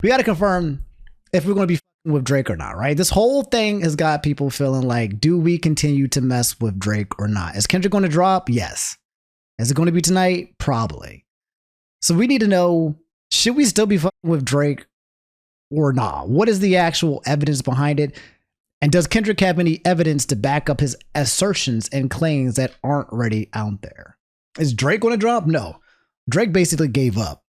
we got to confirm if we're going to be fucking with Drake or not, right? This whole thing has got people feeling like, do we continue to mess with Drake or not? Is Kendrick going to drop? Yes. Is it going to be tonight? Probably. So we need to know, should we still be fucking with Drake or not? What is the actual evidence behind it? And does Kendrick have any evidence to back up his assertions and claims that aren't already out there? Is Drake going to drop? No. Drake basically gave up.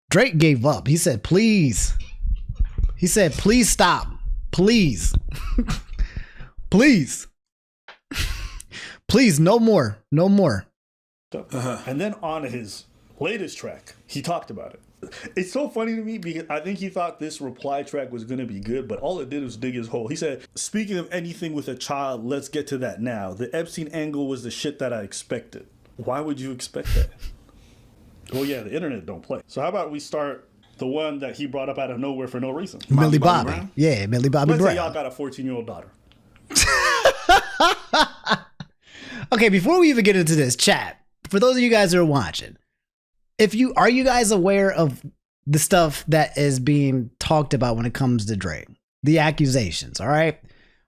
Drake gave up. He said, please. He said, please stop. Please. Please. Please, no more. No more. And then on his latest track, he talked about it. It's so funny to me because I think he thought this reply track was going to be good, but all it did was dig his hole. He said, speaking of anything with a child, let's get to that now. The Epstein angle was the shit that I expected. Why would you expect that? Well, yeah, the internet don't play. So how about we start the one that he brought up out of nowhere for no reason? Millie Bobby. Yeah, Millie Bobby Brown. Let's say y'all got a 14-year-old daughter. Okay, before we even get into this, chat, for those of you guys that are watching, are you guys aware of the stuff that is being talked about when it comes to Drake? The accusations, all right?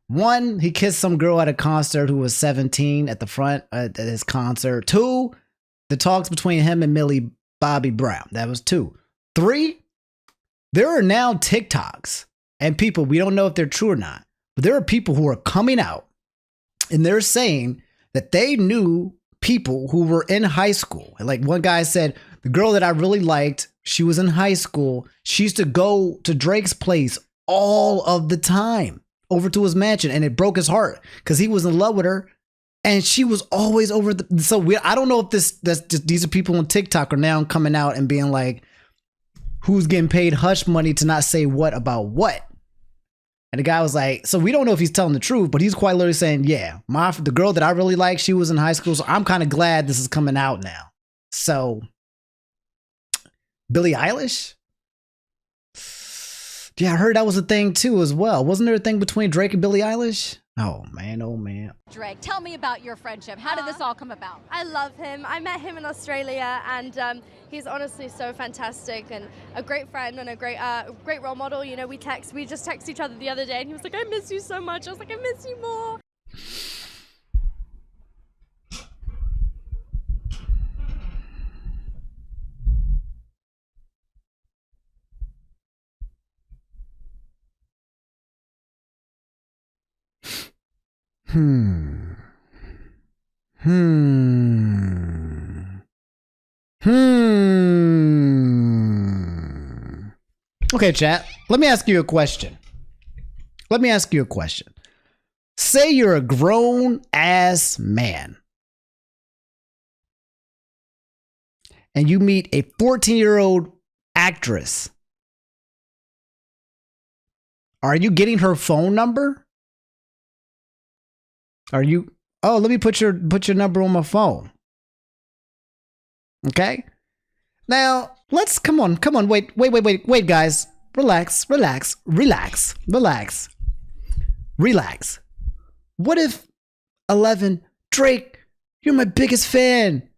One, he kissed some girl at a concert who was 17 at the front at his concert. Two, the talks between him and Millie Bobby Brown. That was two. Three, there are now TikToks and people, we don't know if they're true or not, but there are people who are coming out and they're saying that they knew people who were in high school. Like one guy said, the girl that I really liked, she was in high school. She used to go to Drake's place all of the time, over to his mansion, and it broke his heart because he was in love with her, and she was always over. I don't know if these are people on TikTok are now coming out and being like, who's getting paid hush money to not say what about what? And the guy was like, so we don't know if he's telling the truth, but he's quite literally saying, yeah, the girl that I really like, she was in high school, so I'm kind of glad this is coming out now. So, Billie Eilish? Yeah, I heard that was a thing too as well. Wasn't there a thing between Drake and Billie Eilish? Oh man, oh man. Drake, tell me about your friendship. How did this all come about? I love him. I met him in Australia, and he's honestly so fantastic and a great friend and a great role model. You know, we just texted each other the other day, and he was like, "I miss you so much." I was like, "I miss you more." Okay, chat. Let me ask you a question. Say you're a grown ass man and you meet a 14-year-old actress. Are you getting her phone number? Let me put your number on my phone. Okay? Now, come on, wait, guys. Relax. What if 11, Drake, you're my biggest fan,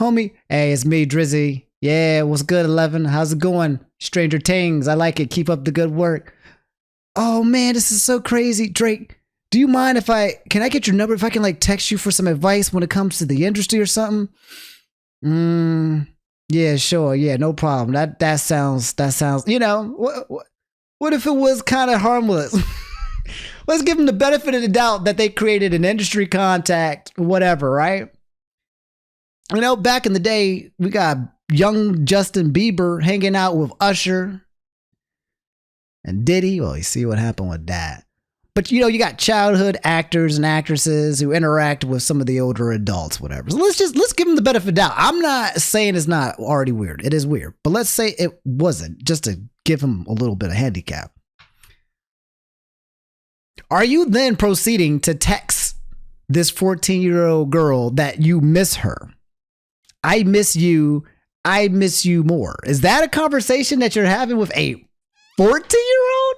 homie. Hey, it's me, Drizzy. Yeah, what's good, 11? How's it going? Stranger Things, I like it. Keep up the good work. Oh man, this is so crazy. Drake, do you mind can I get your number if I can like text you for some advice when it comes to the industry or something? Yeah, sure. Yeah, no problem. That sounds, you know, what if it was kind of harmless? Let's give them the benefit of the doubt that they created an industry contact, whatever, right? You know, back in the day, we got young Justin Bieber hanging out with Usher and Diddy. Well, you see what happened with that. But, you know, you got childhood actors and actresses who interact with some of the older adults, whatever. So let's give them the benefit of the doubt. I'm not saying it's not already weird. It is weird. But let's say it wasn't, just to give him a little bit of handicap. Are you then proceeding to text this 14-year-old girl that you miss her? I miss you. I miss you more. Is that a conversation that you're having with a 14-year-old?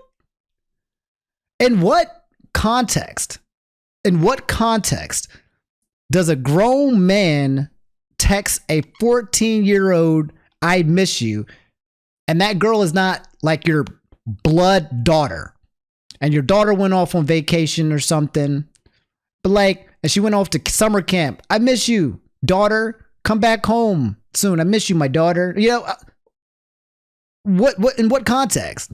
In what context does a grown man text a 14-year-old, I miss you? and that girl is not like your blood daughter, and your daughter went off on vacation or something, but like, and she went off to summer camp. I miss you, daughter. Come back home soon. I miss you, my daughter. You know, what in what context?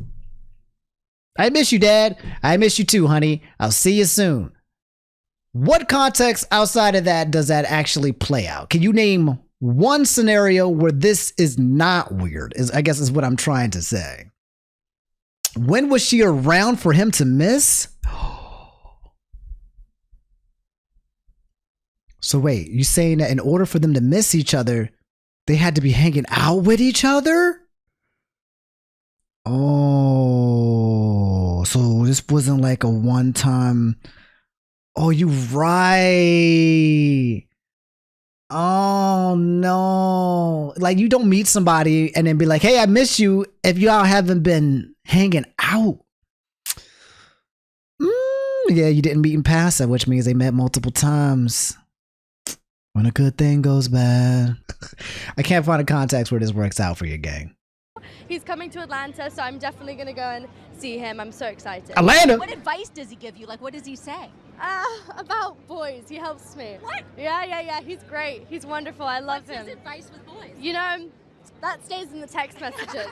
I miss you, Dad. I miss you too, honey. I'll see you soon. What context outside of that does that actually play out? Can you name one scenario where this is not weird? I guess is what I'm trying to say. When was she around for him to miss? So wait, you saying that in order for them to miss each other, they had to be hanging out with each other? Oh, so this wasn't like a one-time. Oh, you right. Oh no. Like you don't meet somebody and then be like, hey, I miss you if y'all haven't been hanging out. Yeah, you didn't meet in passing, which means they met multiple times. When a good thing goes bad. I can't find a context where this works out for you, gang. He's coming to Atlanta, so I'm definitely going to go and see him. I'm so excited. Atlanta? What advice does he give you? Like, what does he say? About boys. He helps me. What? Yeah. He's great. He's wonderful. I love him. What's his advice with boys? You know, that stays in the text messages.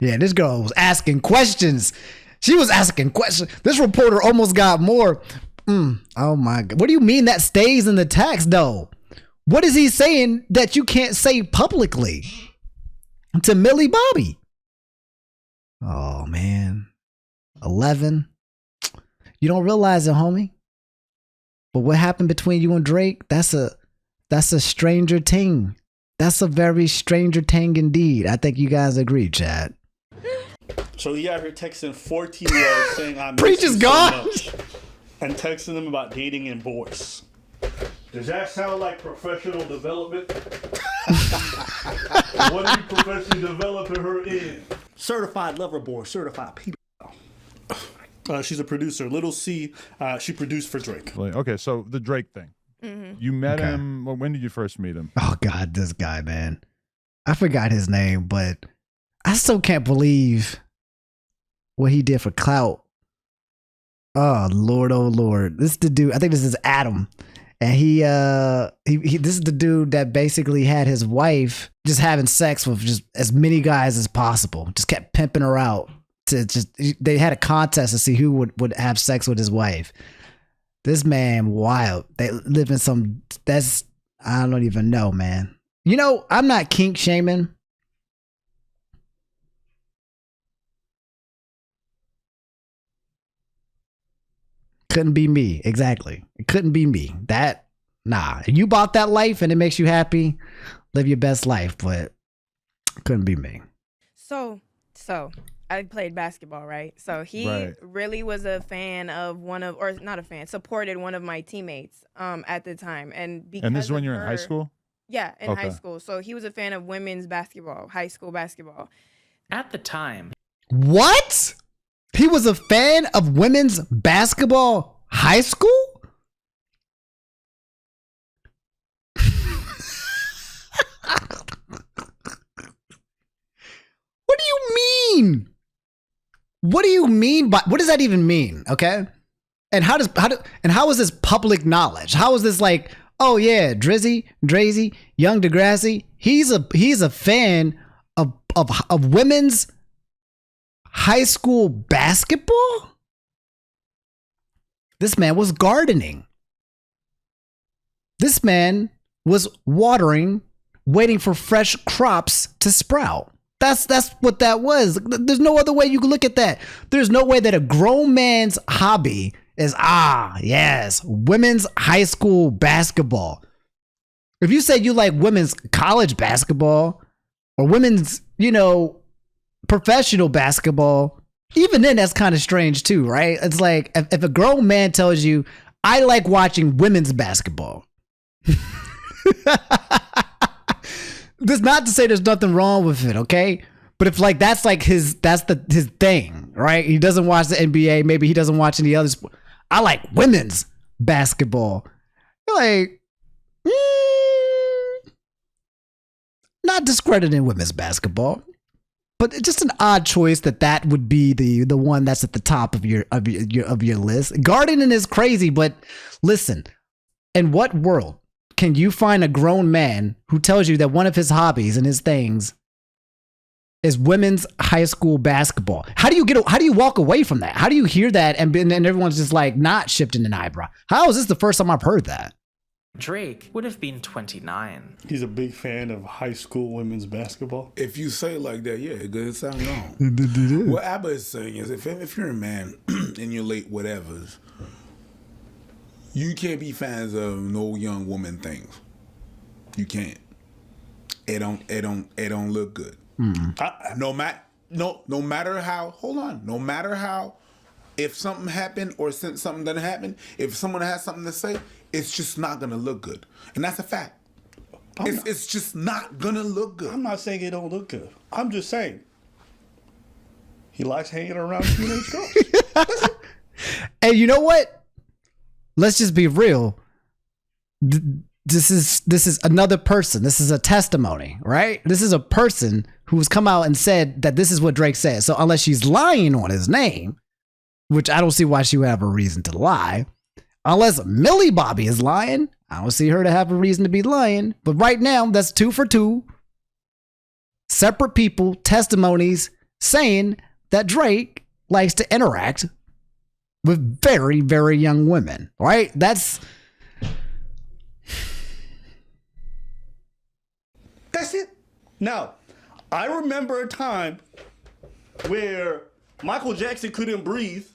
Yeah, this girl was asking questions. She was asking questions. This reporter almost got more. Oh my God. What do you mean that stays in the text though? What is he saying that you can't say publicly to Millie Bobby? Oh man. 11. You don't realize it, homie. But what happened between you and Drake? That's a stranger ting. That's a very stranger ting indeed. I think you guys agree, Chad. So he out here texting 14-year-olds saying I miss Preach is you gone. so much, and texting them about dating and boys. Does that sound like professional development? What are you professionally developing her in? Certified lover boy, certified people. She's a producer. Little C, she produced for Drake. Okay, so the Drake thing. You met him. Well, when did you first meet him? Oh God, this guy, man. I forgot his name, but I still can't believe what he did for clout. Oh Lord. This is the dude. I think this is Adam. And he this is the dude that basically had his wife just having sex with just as many guys as possible. Just kept pimping her out to they had a contest to see who would have sex with his wife. This man wild. They live in some I don't even know, man. You know, I'm not kink shaming. Couldn't be me. Exactly. It couldn't be me. You bought that life and it makes you happy. Live your best life, but couldn't be me. So I played basketball, right? So he really was a fan of supported one of my teammates at the time. And this is when you're in high school? Yeah, in high school. So he was a fan of women's basketball, high school basketball. At the time. What? He was a fan of women's basketball high school? What do you mean? What do you mean by what does that even mean? Okay. And how is this public knowledge? How is this like, oh yeah, Drazy, Young Degrassi, he's a fan of women's high school basketball? This man was gardening. This man was watering, waiting for fresh crops to sprout. That's what that was. There's no other way you can look at that. There's no way that a grown man's hobby is, yes, women's high school basketball. If you say you like women's college basketball or women's, professional basketball, even then that's kind of strange too, right? It's like if a grown man tells you, I like watching women's basketball. That's not to say there's nothing wrong with it, okay? But if like that's his thing, right? He doesn't watch the NBA, maybe he doesn't watch any other sport. I like women's basketball. You're like, not discrediting women's basketball. But it's just an odd choice that would be the one that's at the top of your list. Gardening is crazy, but listen, in what world can you find a grown man who tells you that one of his hobbies and his things is women's high school basketball? How do you walk away from that? How do you hear that and everyone's just like not shifting an eyebrow? How is this the first time I've heard that? Drake would have been 29. He's a big fan of high school women's basketball. If you say it like that, yeah, it doesn't sound wrong. What Abba is saying is if you're a man in your late whatevers, you can't be fans of no young woman things. You can't. It don't look good. No matter how. Hold on. No matter how. If something happened or since something doesn't happen, if someone has something to say, it's just not gonna look good, and that's a fact. It's just not gonna look good. I'm not saying it don't look good. I'm just saying he likes hanging around teenage girls. And you know what? Let's just be real. This is another person. This is a testimony, right? This is a person who's come out and said that this is what Drake said. So unless she's lying on his name, which I don't see why she would have a reason to lie. Unless Millie Bobby is lying, I don't see her to have a reason to be lying. But right now, that's 2 for 2. Separate people, testimonies saying that Drake likes to interact with very, very young women, right? That's it. Now, I remember a time where Michael Jackson couldn't breathe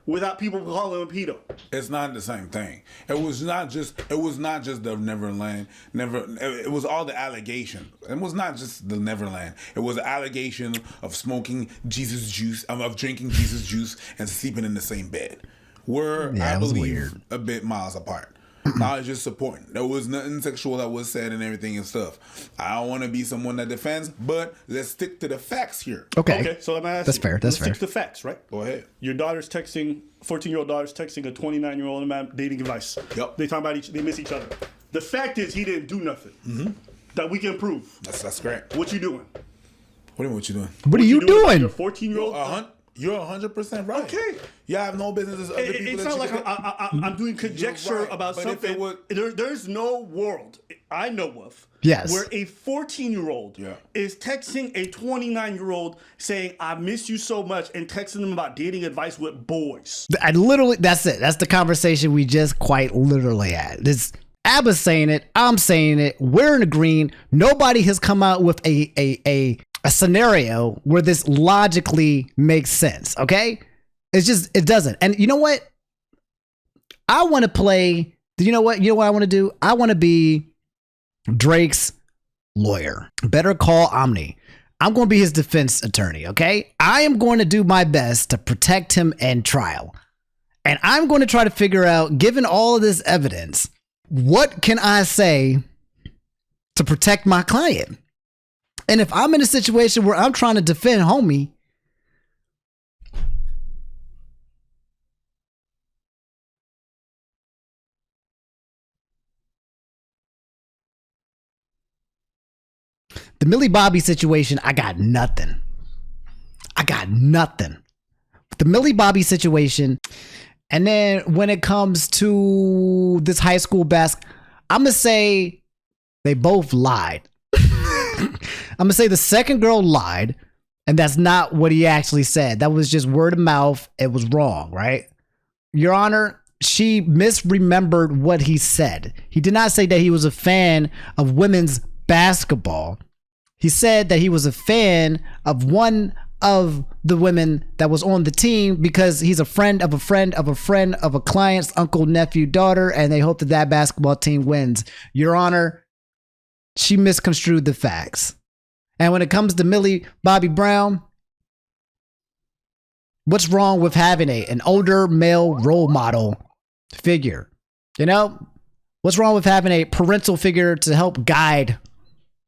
without people calling him pedo. It's not the same thing. It was not just the Neverland. It was all the allegation. It was not just the Neverland. It was the allegation of smoking Jesus juice, of drinking Jesus juice and sleeping in the same bed. I believe a bit miles apart. I was just supporting. There was nothing sexual that was said and everything and stuff. I don't want to be someone that defends, but let's stick to the facts here. Okay, so let me ask you. Fair. That's fair. Stick to the facts, right? Go ahead. Your daughter's texting, 14-year-old daughter's texting a 29-year-old man dating advice. Yep. They talk about they miss each other. The fact is he didn't do nothing that we can prove. That's great. What you doing? What do you mean? What you doing? what are you doing? Your 14-year-old. You're 100% right. Okay. You have no business as other people. It's not like I'm doing conjecture right, about but something. There's no world I know of where a 14-year-old is texting a 29-year-old saying, I miss you so much, and texting them about dating advice with boys. That's it. That's the conversation we just quite literally had. This Abba's saying it. I'm saying it. We're in the green. Nobody has come out with a scenario where this logically makes sense. Okay. It doesn't. And you know what? I want to play. You know what I want to do? I want to be Drake's lawyer. Better call Omni. I'm going to be his defense attorney. Okay. I am going to do my best to protect him in trial. And I'm going to try to figure out, given all of this evidence, what can I say to protect my client? And if I'm in a situation where I'm trying to defend homie, the Millie Bobby situation, I got nothing. The Millie Bobby situation. And then when it comes to this high school I'm going to say they both lied. I'm going to say the second girl lied, and that's not what he actually said. That was just word of mouth. It was wrong, right? Your Honor, she misremembered what he said. He did not say that he was a fan of women's basketball. He said that he was a fan of one of the women that was on the team because he's a friend of a friend of a friend of a client's uncle, nephew, daughter, and they hope that that basketball team wins. Your Honor, she misconstrued the facts. And when it comes to Millie Bobby Brown, what's wrong with having an older male role model figure? You know, what's wrong with having a parental figure to help guide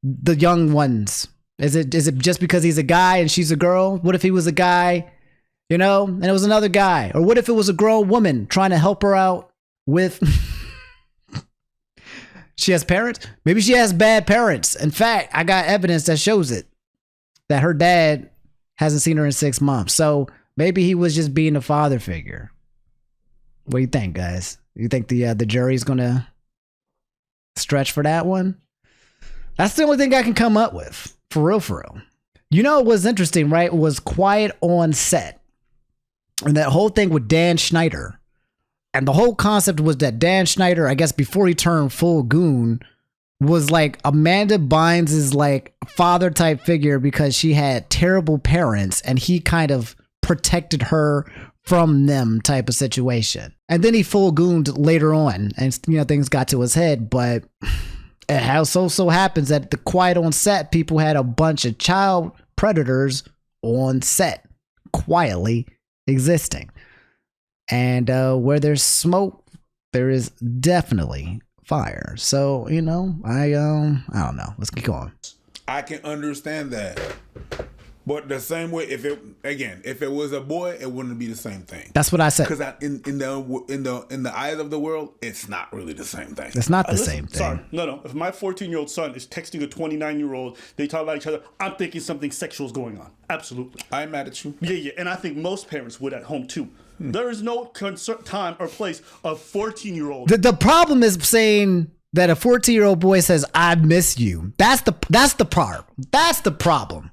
the young ones? Is it just because he's a guy and she's a girl? What if he was a guy, you know, and it was another guy? Or what if it was a grown woman trying to help her out with... She has parents? Maybe she has bad parents. In fact, I got evidence that shows it. That her dad Hasn't seen her in 6 months. So maybe he was just being a father figure. What do you think, guys? You think the jury's gonna stretch for that one? That's the only thing I can come up with. For real, for real. You know what was interesting, right? Was quiet on set. And that whole thing with Dan Schneider. And the whole concept was that Dan Schneider, I guess before he turned full goon, was like Amanda Bynes' like father type figure because she had terrible parents and he kind of protected her from them type of situation. And then he full gooned later on and, you know, things got to his head. But it how so happens that the quiet on set people had a bunch of child predators on set quietly existing. And where there's smoke, there is definitely fire. So, you know, I don't know. Let's keep going. I can understand that. But the same way, if it was a boy, it wouldn't be the same thing. That's what I said. Because in the eyes of the world, it's not really the same thing. It's not the same thing. Sorry, no. If my 14-year-old son is texting a 29-year-old, they talk about each other, I'm thinking something sexual is going on. Absolutely. I'm mad at you. Yeah, and I think most parents would at home too. There is no time or place of 14-year-old. The problem is saying that a 14-year-old boy says, I miss you. That's the part. That's the problem.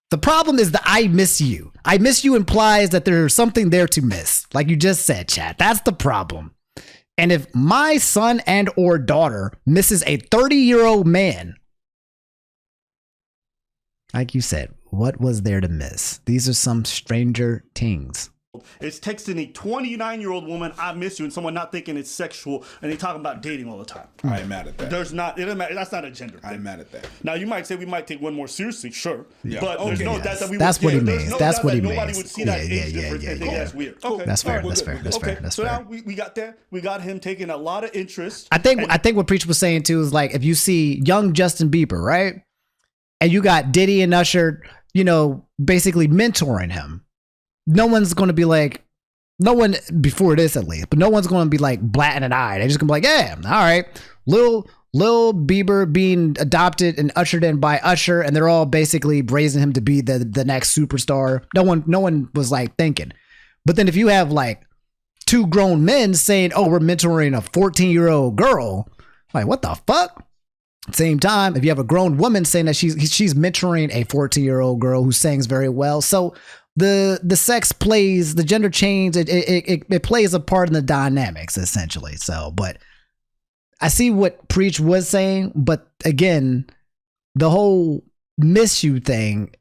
The problem is the I miss you. I miss you implies that there's something there to miss. Like you just said, chat. That's the problem. And if my son and or daughter misses a 30-year-old man, like you said, what was there to miss? These are some stranger things. It's texting a 29-year-old woman, I miss you, and someone not thinking it's sexual, and they talking about dating all the time. I'm mad at that. It doesn't matter. That's not a gender thing. I'm mad at that. Now, you might say we might take one more seriously, sure. Yeah. But there's no doubt that we That's what he means. That's what he means. Nobody would see that age difference and think that's weird. Okay. That's fair. All right, That's fair. So now we got there. We got him taking a lot of interest. I think what Preach was saying too is like if you see young Justin Bieber, right? And you got Diddy and Usher, you know, basically mentoring him. No one's going to be like, no one before this at least, but no one's going to be like blatting an eye. They're just going to be like, yeah, all right. Lil Bieber being adopted and ushered in by Usher, and they're all basically raising him to be the next superstar. No one was like thinking. But then if you have like two grown men saying, oh, we're mentoring a 14-year-old girl, like what the fuck? Same time, if you have a grown woman saying that she's mentoring a 14-year-old girl who sings very well. So the sex plays, the gender change, it plays a part in the dynamics essentially. So, but I see what Preach was saying, but again, the whole miss you thing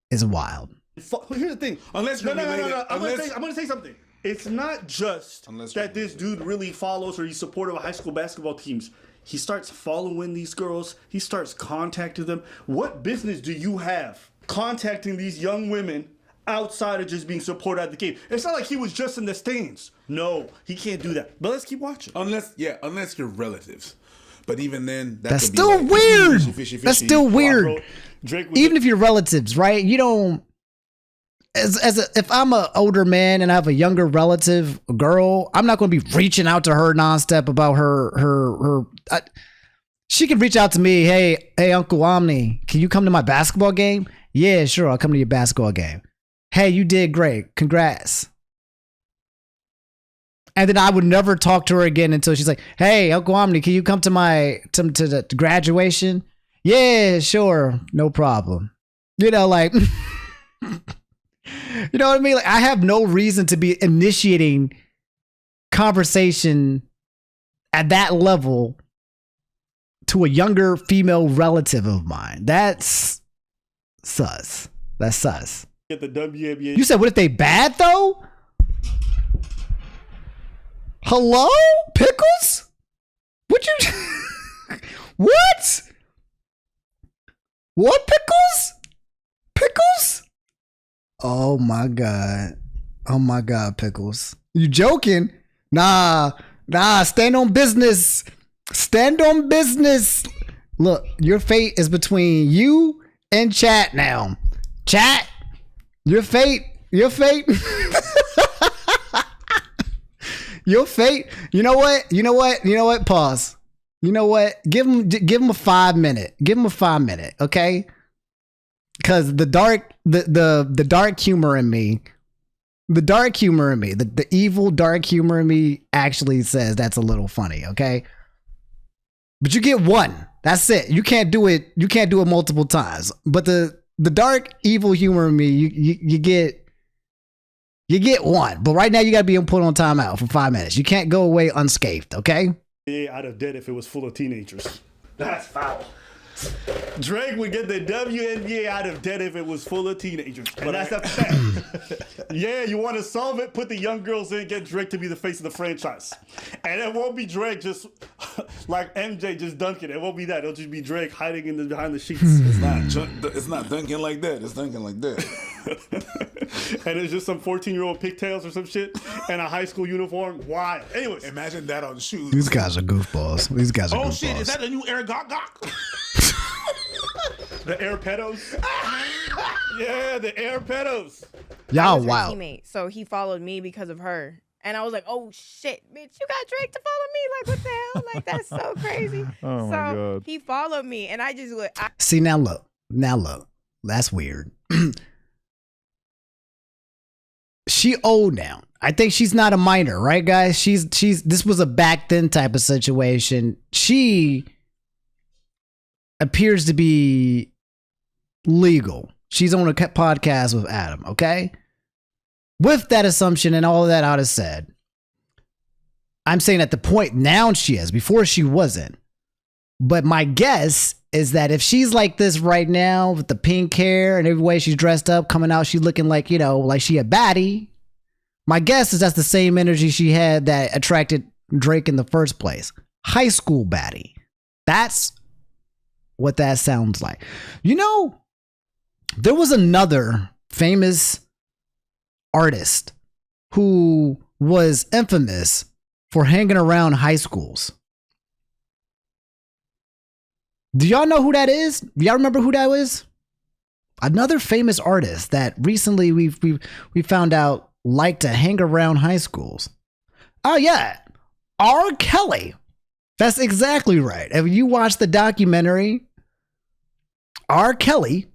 is wild. Here's the thing. Unless you're no. I'm going to say something. It's not just that this dude really follows or he's supportive of high school basketball teams. He starts following these girls. He starts contacting them. What business do you have contacting these young women outside of just being supported at the game? It's not like he was just in the stands. No, he can't do that. But let's keep watching. Unless you're relatives. But even then, that's still weird. That's still weird. Even if you're relatives, right? You don't. If I'm an older man and I have a younger relative, a girl, I'm not going to be reaching out to her nonstop about her. She can reach out to me. Hey, Uncle Omni, can you come to my basketball game? Yeah, sure. I'll come to your basketball game. Hey, you did great. Congrats. And then I would never talk to her again until she's like, hey, Uncle Omni, can you come to the graduation? Yeah, sure. No problem. You know, like, you know what I mean? Like, I have no reason to be initiating conversation at that level to a younger female relative of mine. That's sus. That's sus. Get the WNBA. You said, what if they bad though? Hello? Pickles? What you... What? What pickles? Pickles? Oh my God. Oh my God, Pickles. You joking? Nah, stand on business. Stand on business. Look, your fate is between you and chat now. Chat, your fate. Your fate. You know what? Pause. You know what? Give him a 5 minute. Give him a 5 minute, okay? Because the dark humor in me, the evil dark humor in me actually says that's a little funny, okay? But you get one. That's it. You can't do it multiple times. But the dark evil humor in me, you get one. But right now you gotta be put on timeout for 5 minutes. You can't go away unscathed, okay? Out of debt if it was full of teenagers. That's foul. Drake would get the WNBA out of debt if it was full of teenagers. But that's a fact. Yeah, you want to solve it? Put the young girls in, get Drake to be the face of the franchise. And it won't be Drake just like MJ just dunking. It won't be that. It'll just be Drake hiding behind the sheets. It's not dunking like that. It's dunking like that. And it's just some 14-year-old pigtails or some shit and a high school uniform. Wild. Anyways. Imagine that on shoes. These guys are goofballs. Oh shit, is that the new Air Gok Gok? The Air Pedos? Yeah, the Air Pedos. Y'all wow. Teammate, so he followed me because of her. And I was like, oh shit, bitch, you got Drake to follow me? Like, what the hell? Like, that's so crazy. Oh my God. He followed me, and I just would. See, now look. That's weird. She old now. I think she's not a minor, right, guys? She's this was a back then type of situation. She appears to be legal. She's on a podcast with Adam, okay? With that assumption and all of that out of said, I'm saying at the point now she is. Before she wasn't. But my guess is that if she's like this right now with the pink hair and every way she's dressed up, coming out, she's looking like, you know, like she a baddie. My guess is that's the same energy she had that attracted Drake in the first place. High school baddie. That's what that sounds like. You know, there was another famous artist who was infamous for hanging around high schools. Do y'all know who that is? Do y'all remember who that was? Another famous artist that recently we found out liked to hang around high schools. Oh yeah, R. Kelly. That's exactly right. If you watch the documentary, R. Kelly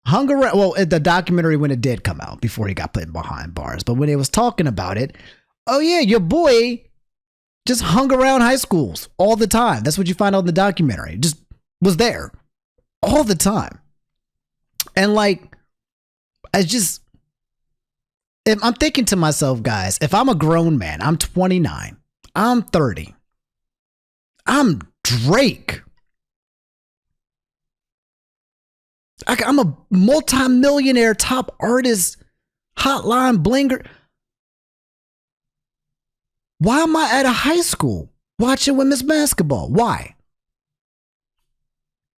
hung around. Well, the documentary when it did come out before he got put behind bars, but when they was talking about it, oh yeah, your boy just hung around high schools all the time. That's what you find out in the documentary. Just was there all the time. And like, if I'm thinking to myself, guys, if I'm a grown man, I'm 29, I'm 30, I'm Drake. I'm a multi-millionaire top artist, hotline blinger. Why am I at a high school watching women's basketball? Why?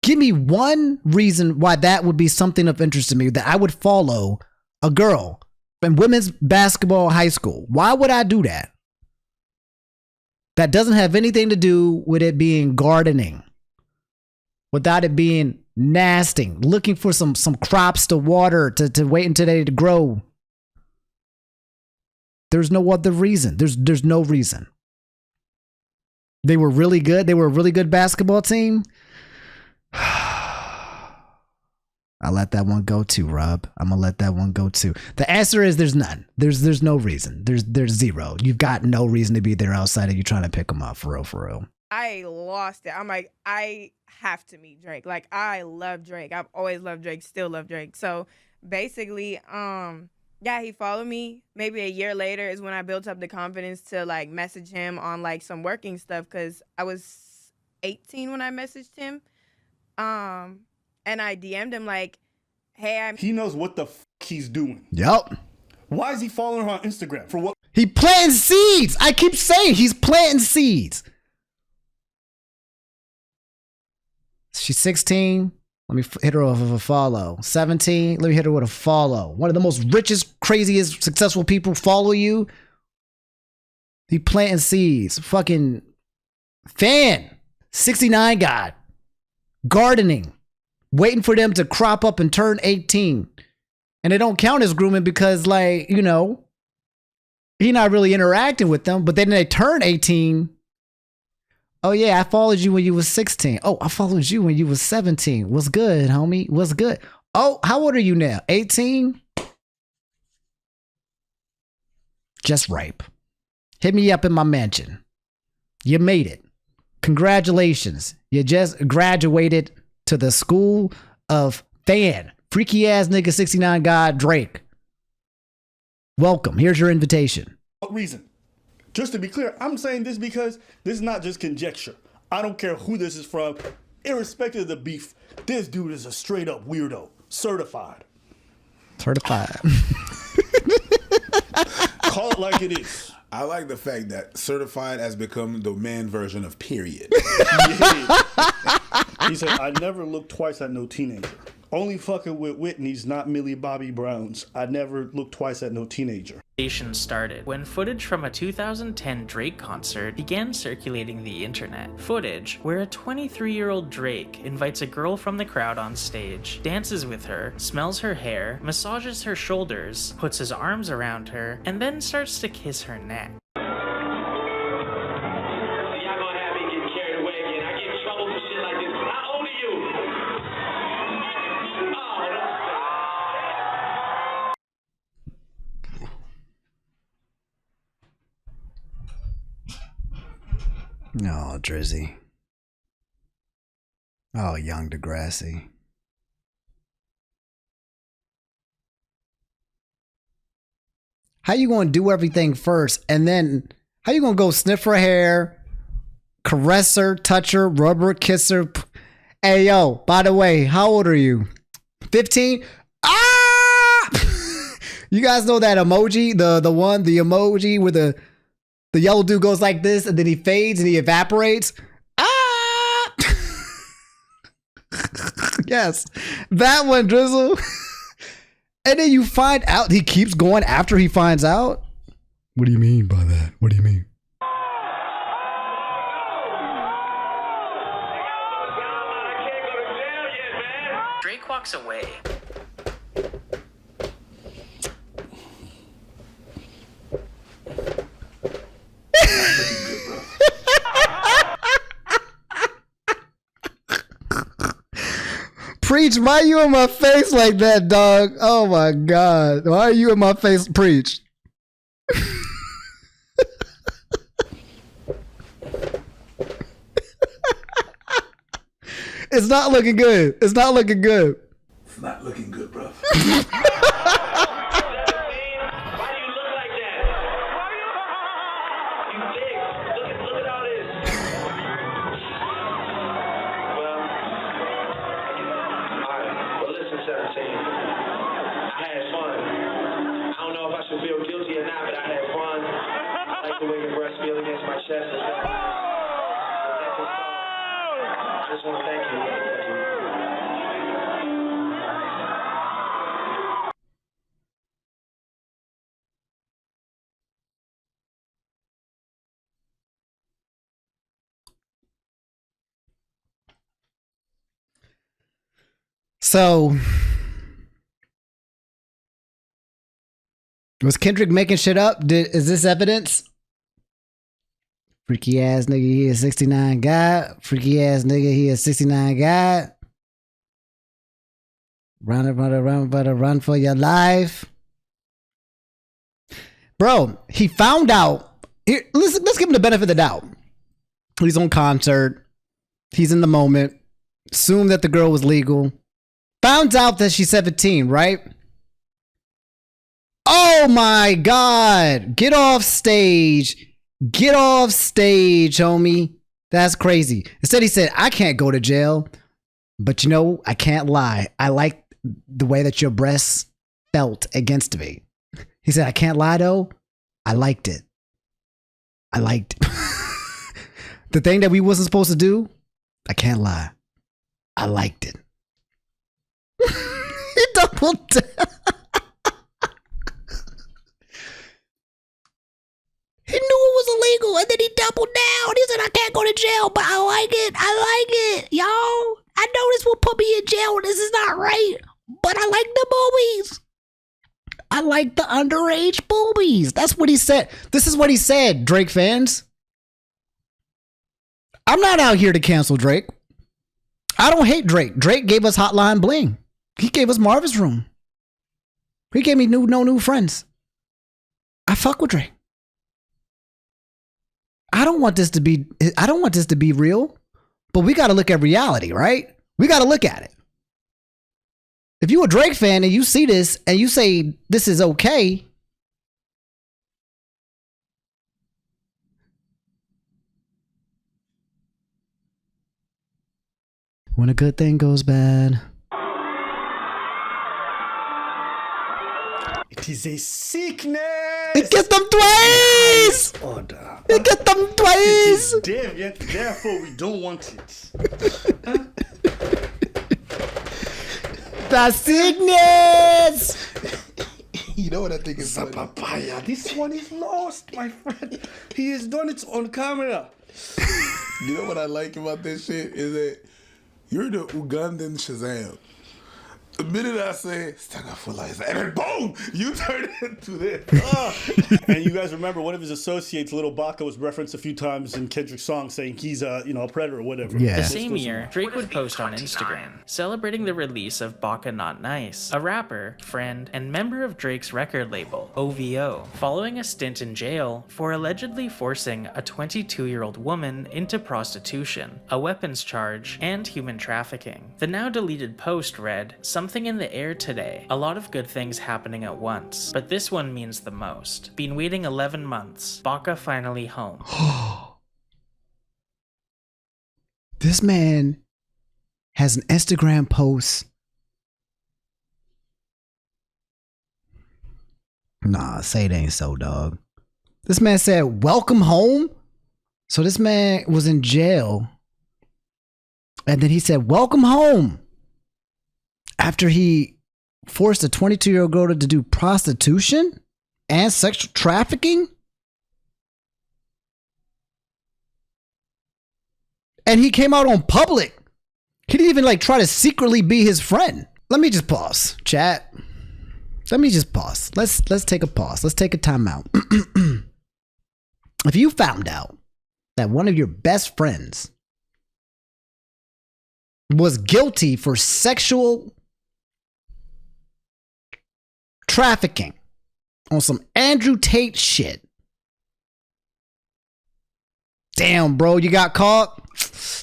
Give me one reason why that would be something of interest to me, that I would follow a girl in women's basketball high school. Why would I do that? That doesn't have anything to do with it being gardening, without it being nasting, looking for some crops to water, to wait until they to grow. There's no other reason. There's no reason. They were really good. They were a really good basketball team. I'll let that one go too, Rob. I'm gonna let that one go too. The answer is there's none. There's no reason. There's zero. You've got no reason to be there outside of you trying to pick them up for real. I lost it. I'm like, I have to meet Drake. Like, I love Drake. I've always loved Drake, still love Drake. So basically, yeah, he followed me. Maybe a year later is when I built up the confidence to like message him on like some working stuff, because I was 18 when I messaged him. And I DM'd him like, hey, He knows what the he's doing. Yep. Why is he following her on Instagram? For what? He planting seeds. I keep saying he's planting seeds. She's 16. Let me hit her with a follow. 17. Let me hit her with a follow. One of the most richest, craziest, successful people follow you. He planting seeds. Fucking fan. 69 god. Gardening. Waiting for them to crop up and turn 18. And they don't count as grooming because, like, you know, he not really interacting with them. But then they turn 18. Oh, yeah, I followed you when you was 16. Oh, I followed you when you was 17. What's good, homie? What's good? Oh, how old are you now? 18? Just ripe. Hit me up in my mansion. You made it. Congratulations. You just graduated to the school of fan. Freaky ass nigga 69 God Drake. Welcome. Here's your invitation. What reason? Just to be clear, I'm saying this because this is not just conjecture. I don't care who this is from. Irrespective of the beef, this dude is a straight up weirdo. Certified. Certified. Call it like it is. I like the fact that certified has become the man version of period. Yeah. He said, I never looked twice at no teenager. Only fucking with Whitney's, not Millie Bobby Brown's. I never looked twice at no teenager. Started when footage from a 2010 Drake concert began circulating the internet. Footage where a 23-year-old Drake invites a girl from the crowd on stage, dances with her, smells her hair, massages her shoulders, puts his arms around her, and then starts to kiss her neck. Oh, Drizzy. Oh, young Degrassi. How you gonna do everything first, and then how you gonna go sniff her hair, caress her, touch her, rub her, kiss her? Hey, yo, by the way, how old are you? 15? Ah! You guys know that emoji? The emoji where the yellow dude goes like this, and then he fades and he evaporates. Ah! Yes, that one, Drizzle. And then you find out he keeps going after he finds out. What do you mean by that? What do you mean? Drake walks away. Preach, why are you in my face like that, dog? Oh my God. Why are you in my face? Preach. It's not looking good. It's not looking good. It's not looking good, bro. So, was Kendrick making shit up? Is this evidence? Freaky ass nigga, he is 69 guy. Freaky ass nigga, he is 69 guy. Run for your life. Bro, he found out. Here, let's give him the benefit of the doubt. He's on concert. He's in the moment. Assume that the girl was legal. Found out that she's 17, right? Oh my God. Get off stage. Get off stage, homie. That's crazy. Instead, he said, I can't go to jail. But you know, I can't lie. I like the way that your breasts felt against me. He said, I can't lie though. I liked it. I liked it. The thing that we wasn't supposed to do, I can't lie. I liked it. He doubled down. He knew it was illegal, and then he doubled down. He said, I can't go to jail, but I like it. I like it, y'all. I know this will put me in jail. This is not right, but I like the boobies. I like the underage boobies. That's what he said. This is what he said, Drake fans. I'm not out here to cancel Drake. I don't hate Drake. Drake gave us Hotline Bling. He gave us Marvin's Room. He gave me no new friends. I fuck with Drake. I don't want this to be real, but we got to look at reality, right? We got to look at it. If you a Drake fan and you see this and you say this is okay, when a good thing goes bad, it is a sickness. it gets them twice. Order. It gets them It twice. is deviant, therefore we don't want it. The sickness. You know what I think is The funny? papaya. This one is lost, my friend. He has done it on camera. You know what I like about this shit is that you're the Ugandan Shazam. The minute I say "Stagger for life," and then boom, you turn it into this. And you guys remember one of his associates, Little Baka, was referenced a few times in Kendrick's song, saying he's a predator or whatever. Yeah. The same year, Drake would post on Instagram, celebrating the release of Baka Not Nice, a rapper, friend, and member of Drake's record label, OVO, following a stint in jail for allegedly forcing a 22-year-old woman into prostitution, a weapons charge, and human trafficking. The now deleted post read, "Something in the air today, a lot of good things happening at once, but this one means the most. Been waiting 11 months, Baka finally home." This man has an Instagram post. Nah, say it ain't so, dog. This man said, "Welcome home." So this man was in jail. And then he said, "Welcome home." After he forced a 22-year-old girl to do prostitution and sexual trafficking. And he came out on public. He didn't even try to secretly be his friend. Let me just pause, chat. Let me just pause. Let's take a pause. Let's take a time out. If you found out that one of your best friends was guilty for sexual trafficking on some Andrew Tate shit. Damn, bro, you got caught?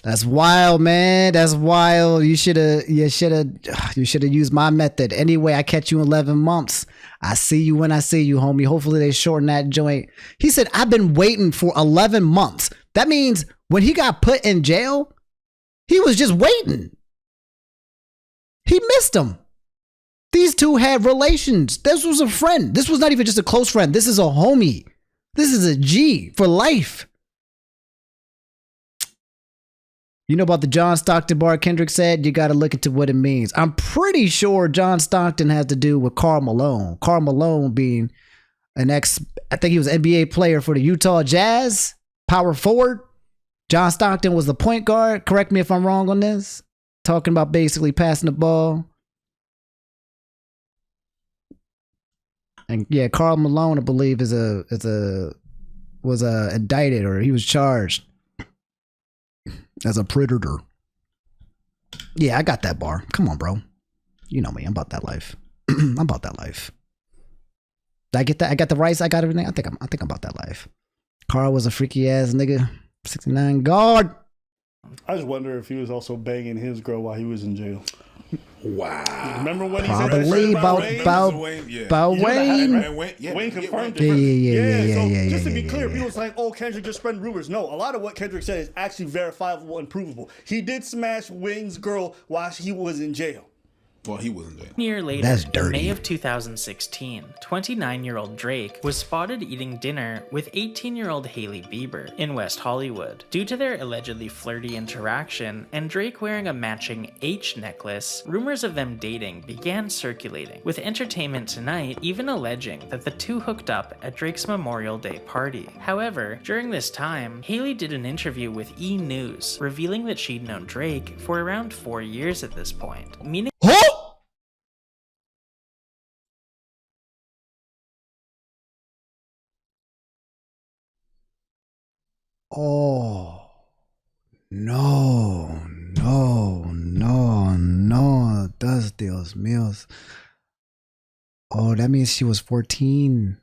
That's wild, man. That's wild. You should have used my method. Anyway, I catch you in 11 months. I see you when I see you, homie. Hopefully they shorten that joint. He said, "I've been waiting for 11 months." That means when he got put in jail, he was just waiting. He missed him. These two had relations. This was a friend. This was not even just a close friend. This is a homie. This is a G for life. You know about the John Stockton bar Kendrick said? You got to look into what it means. I'm pretty sure John Stockton has to do with Karl Malone. Karl Malone being I think he was an NBA player for the Utah Jazz, power forward. John Stockton was the point guard. Correct me if I'm wrong on this. Talking about basically passing the ball. And yeah, Karl Malone, I believe, was indicted, or he was charged as a predator. Yeah, I got that bar. Come on, bro. You know me. I'm about that life. I'm about that life. Did I get that? I got the rights. I got everything. I think I'm about that life. Carl was a freaky ass nigga. 69 guard. I just wonder if he was also banging his girl while he was in jail. Wow. Remember when he Probably about Wayne confirmed it. Yeah. So just to be clear, people was like, "Oh, Kendrick just spread rumors." No, a lot of what Kendrick said is actually verifiable and provable. He did smash Wayne's girl while he was in jail. Well, he wasn't there. A year later, That's in dirty. May of 2016, 29-year-old Drake was spotted eating dinner with 18-year-old Hailey Bieber in West Hollywood. Due to their allegedly flirty interaction and Drake wearing a matching H necklace, rumors of them dating began circulating, with Entertainment Tonight even alleging that the two hooked up at Drake's Memorial Day party. However, during this time, Hailey did an interview with E! News, revealing that she'd known Drake for around 4 years at this point, meaning Oh, no. does, Dios míos. Oh, that means she was 14.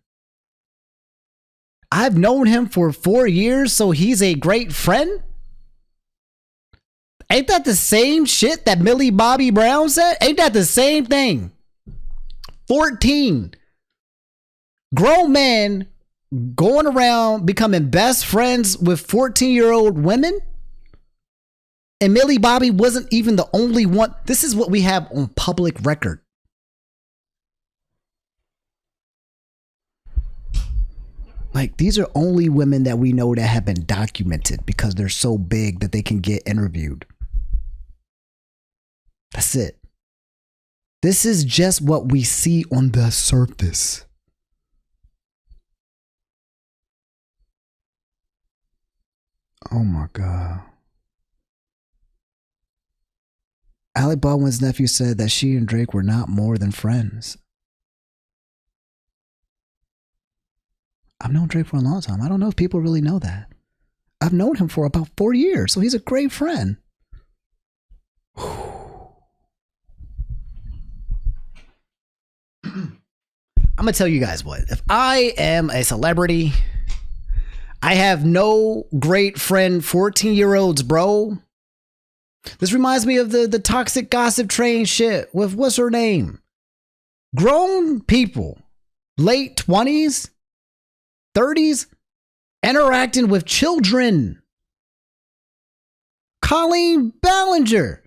I've known him for 4 years, so he's a great friend? Ain't that the same shit that Millie Bobby Brown said? Ain't that the same thing? 14. Grown men going around becoming best friends with 14-year-old women? And Millie Bobby wasn't even the only one. This is what we have on public record. Like, these are only women that we know that have been documented because they're so big that they can get interviewed. That's it. This is just what we see on the surface. Oh my God. Alec Baldwin's nephew said that she and Drake were not more than friends. I've known Drake for a long time. I don't know if people really know that. I've known him for about 4 years, so he's a great friend. I'm gonna tell you guys what. If I am a celebrity, I have no great friend 14-year-olds, bro. This reminds me of the toxic gossip train shit with what's her name? Grown people, late 20s, 30s, interacting with children. Colleen Ballinger.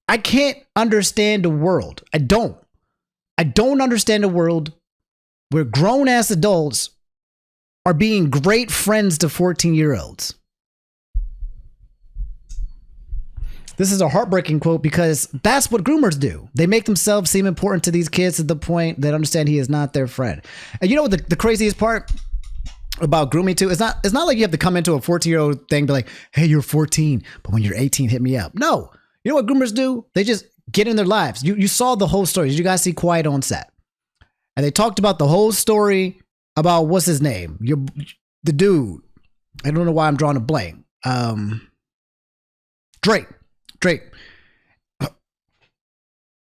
I can't understand a world. I don't understand a world where grown-ass adults are being great friends to 14-year-olds. This is a heartbreaking quote because that's what groomers do. They make themselves seem important to these kids to the point that understand he is not their friend. And you know what the craziest part about grooming too? It's not like you have to come into a 14-year-old thing and be like, hey, you're 14, but when you're 18, hit me up. No. You know what groomers do? They just get in their lives. You saw the whole story. Did you guys see Quiet on Set? And they talked about the whole story about what's his name? The dude. I don't know why I'm drawing a blank. Drake.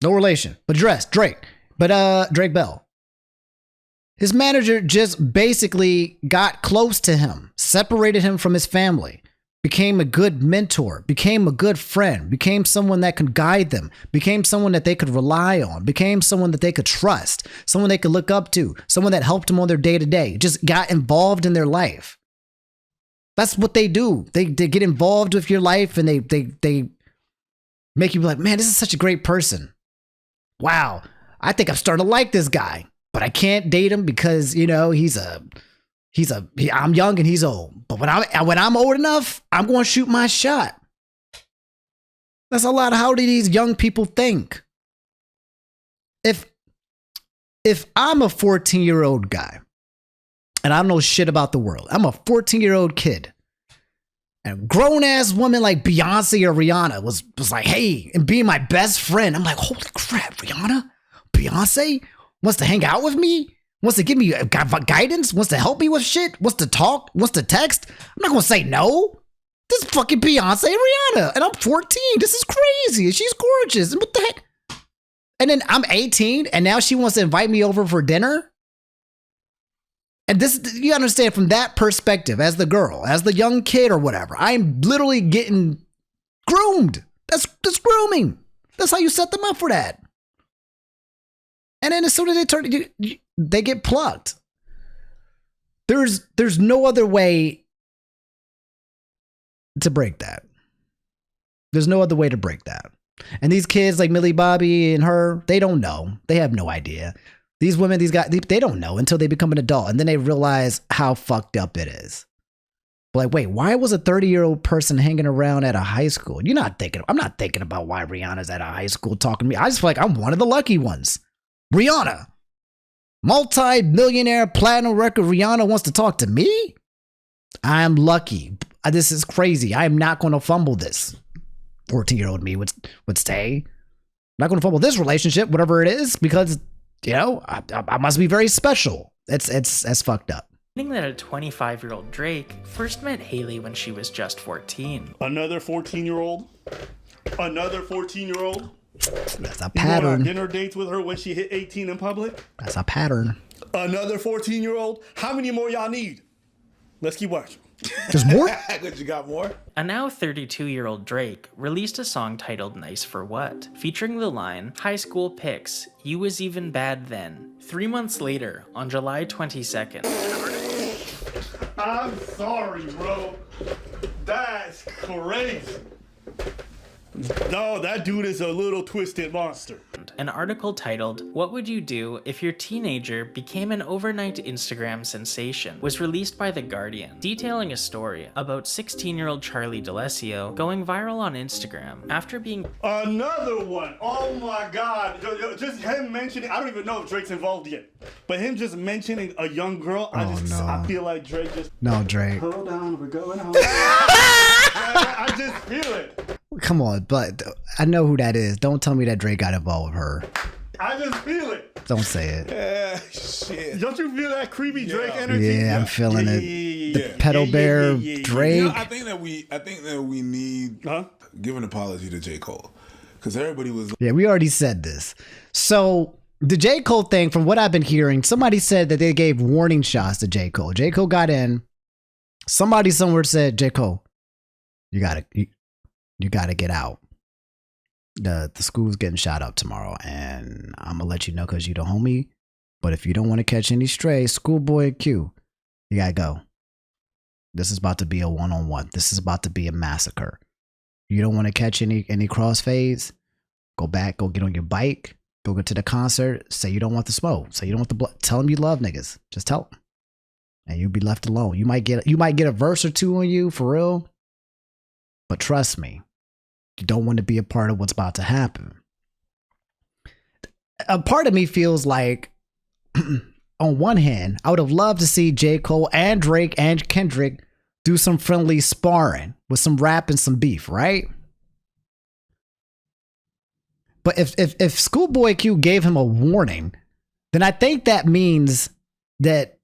No relation, but Drake. But Drake Bell. His manager just basically got close to him, separated him from his family, became a good mentor, became a good friend, became someone that could guide them, became someone that they could rely on, became someone that they could trust, someone they could look up to, someone that helped them on their day-to-day, just got involved in their life. That's what they do. They get involved with your life and they make you be like, man, this is such a great person. Wow, I think I'm starting to like this guy, but I can't date him because, you know, I'm young and he's old. But when I'm old enough, I'm going to shoot my shot. That's a lot of how do these young people think. If I'm a 14-year-old guy and I don't know shit about the world, I'm a 14-year-old kid. And a grown-ass woman like Beyonce or Rihanna was like, hey, and being my best friend. I'm like, holy crap, Beyonce wants to hang out with me? Wants to give me guidance? Wants to help me with shit? Wants to talk? Wants to text? I'm not going to say no. This is fucking Beyonce and Rihanna. And I'm 14. This is crazy. She's gorgeous. And what the heck? And then I'm 18 and now she wants to invite me over for dinner? And this, you understand from that perspective, as the girl, as the young kid or whatever, I'm literally getting groomed. That's grooming. That's how you set them up for that. And then as soon as they get plucked. There's no other way to break that. There's no other way to break that. And these kids like Millie Bobby and her, they don't know. They have no idea. These women, these guys, they don't know until they become an adult. And then they realize how fucked up it is. Like, wait, why was a 30-year-old person hanging around at a high school? I'm not thinking about why Rihanna's at a high school talking to me. I just feel like I'm one of the lucky ones. Rihanna. Multi-millionaire platinum record Rihanna wants to talk to me? I'm lucky. This is crazy. I am not going to fumble this. 14-year-old me would say. I'm not going to fumble this relationship, whatever it is, because, you know, I must be very special. It's fucked up. Meaning that a 25-year-old Drake first met Haley when she was just 14. Another 14-year-old? Another 14-year-old? That's a You go on pattern. dinner dates with her when she hit 18 in public. That's a pattern. Another 14-year-old. How many more y'all need? Let's keep watching. There's more? Good, you got more? A now 32-year-old Drake released a song titled Nice for What, featuring the line, "High school pics, you was even bad then." 3 months later, on July 22nd. I'm sorry, bro. That's crazy. No, that dude is a little twisted monster. An article titled, "What Would You Do If Your Teenager Became an Overnight Instagram Sensation?" was released by The Guardian, detailing a story about 16-year-old Charlie D'Alessio going viral on Instagram after being Another one. Oh my God. Just him mentioning, I don't even know if Drake's involved yet, but him just mentioning a young girl, I feel like Drake just. No, Drake. Hold on, we're going home. I just feel it. Come on, but I know who that is. Don't tell me that Drake got involved with her. I just feel it. Don't say it. Shit. Don't you feel that creepy Drake energy? Yeah, I'm feeling it. The pedal bear Drake. You know, I think that we need give an apology to J. Cole, because everybody was. Yeah, we already said this. So the J. Cole thing, from what I've been hearing, somebody said that they gave warning shots to J. Cole. J. Cole got in. Somebody somewhere said, J. Cole, you gotta get out. The school's getting shot up tomorrow, and I'm gonna let you know because you the homie. But if you don't want to catch any strays, schoolboy Q, you gotta go. This is about to be a one-on-one. This is about to be a massacre. You don't want to catch any crossfades. Go back. Go get on your bike. Go get to the concert. Say you don't want the smoke. Say you don't want the blood. Tell them you love niggas. Just tell them, and you'll be left alone. You might get a verse or two on you for real, but trust me. You don't want to be a part of what's about to happen. A part of me feels like, on one hand, I would have loved to see J. Cole and Drake and Kendrick do some friendly sparring with some rap and some beef, right? But if Schoolboy Q gave him a warning, then I think that means that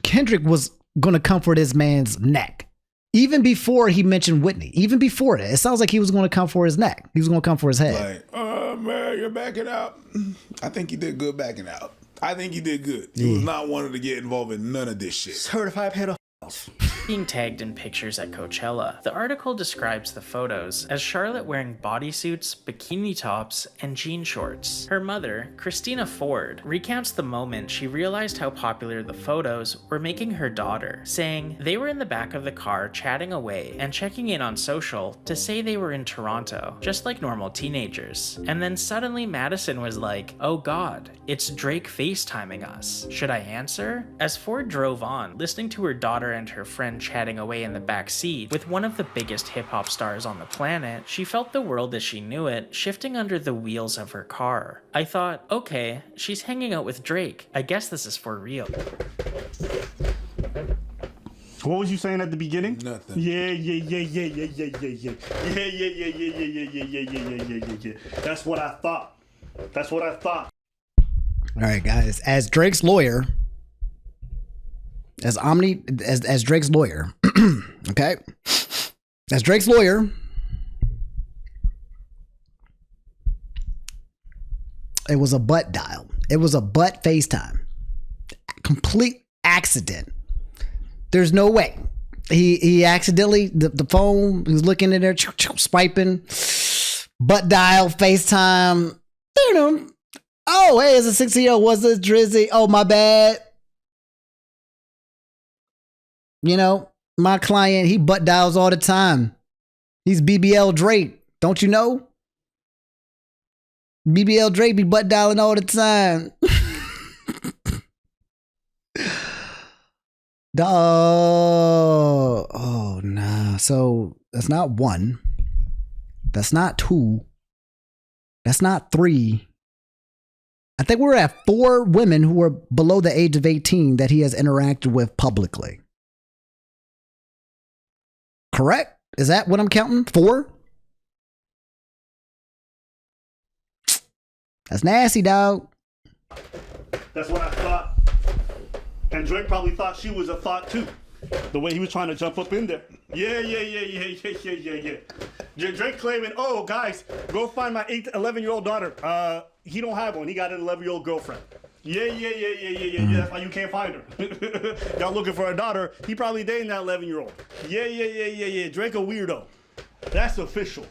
Kendrick was going to come for this man's neck. Even before he mentioned Whitney, even before that, it sounds like he was going to come for his neck. He was going to come for his head. Like, oh man, you're backing out. I think he did good backing out. I think he did good. He was not wanting to get involved in none of this shit. Certified pedophile. being tagged in pictures at Coachella. The article describes the photos as Charlotte wearing bodysuits, bikini tops, and jean shorts. Her mother, Christina Ford, recounts the moment she realized how popular the photos were making her daughter, saying they were in the back of the car chatting away and checking in on social to say they were in Toronto, just like normal teenagers. And then suddenly Madison was like, "Oh God, it's Drake FaceTiming us. Should I answer?" As Ford drove on, listening to her daughter and her friend chatting away in the back seat with one of the biggest hip-hop stars on the planet, she felt the world as she knew it shifting under the wheels of her car. I thought, okay, she's hanging out with Drake. I guess this is for real. What was you saying at the beginning? Nothing. Yeah. That's what I thought. All right, guys. As Drake's lawyer, as Omni, as Drake's lawyer, okay? As Drake's lawyer, it was a butt dial. It was a butt FaceTime. Complete accident. There's no way. He accidentally, the phone, he was looking in there, swiping, butt dial, FaceTime. You know, oh, hey, it's a 60-year-old. What's this, Drizzy? Oh, my bad. You know, my client, he butt dials all the time. He's BBL Drake. Don't you know? BBL Drake be butt dialing all the time. Oh, nah. So that's not one. That's not two. That's not three. I think we're at 4 women who are below the age of 18 that he has interacted with publicly. Correct? Is that what I'm counting? 4? That's nasty, dog. That's what I thought. And Drake probably thought she was a thought too. The way he was trying to jump up in there. Yeah. Drake claiming, oh, guys, go find my 11-year-old daughter. He don't have one. He got an 11-year-old girlfriend. Yeah. That's why you can't find her. Y'all looking for a daughter. He probably dating that 11-year-old. Yeah. Drake a weirdo. That's official.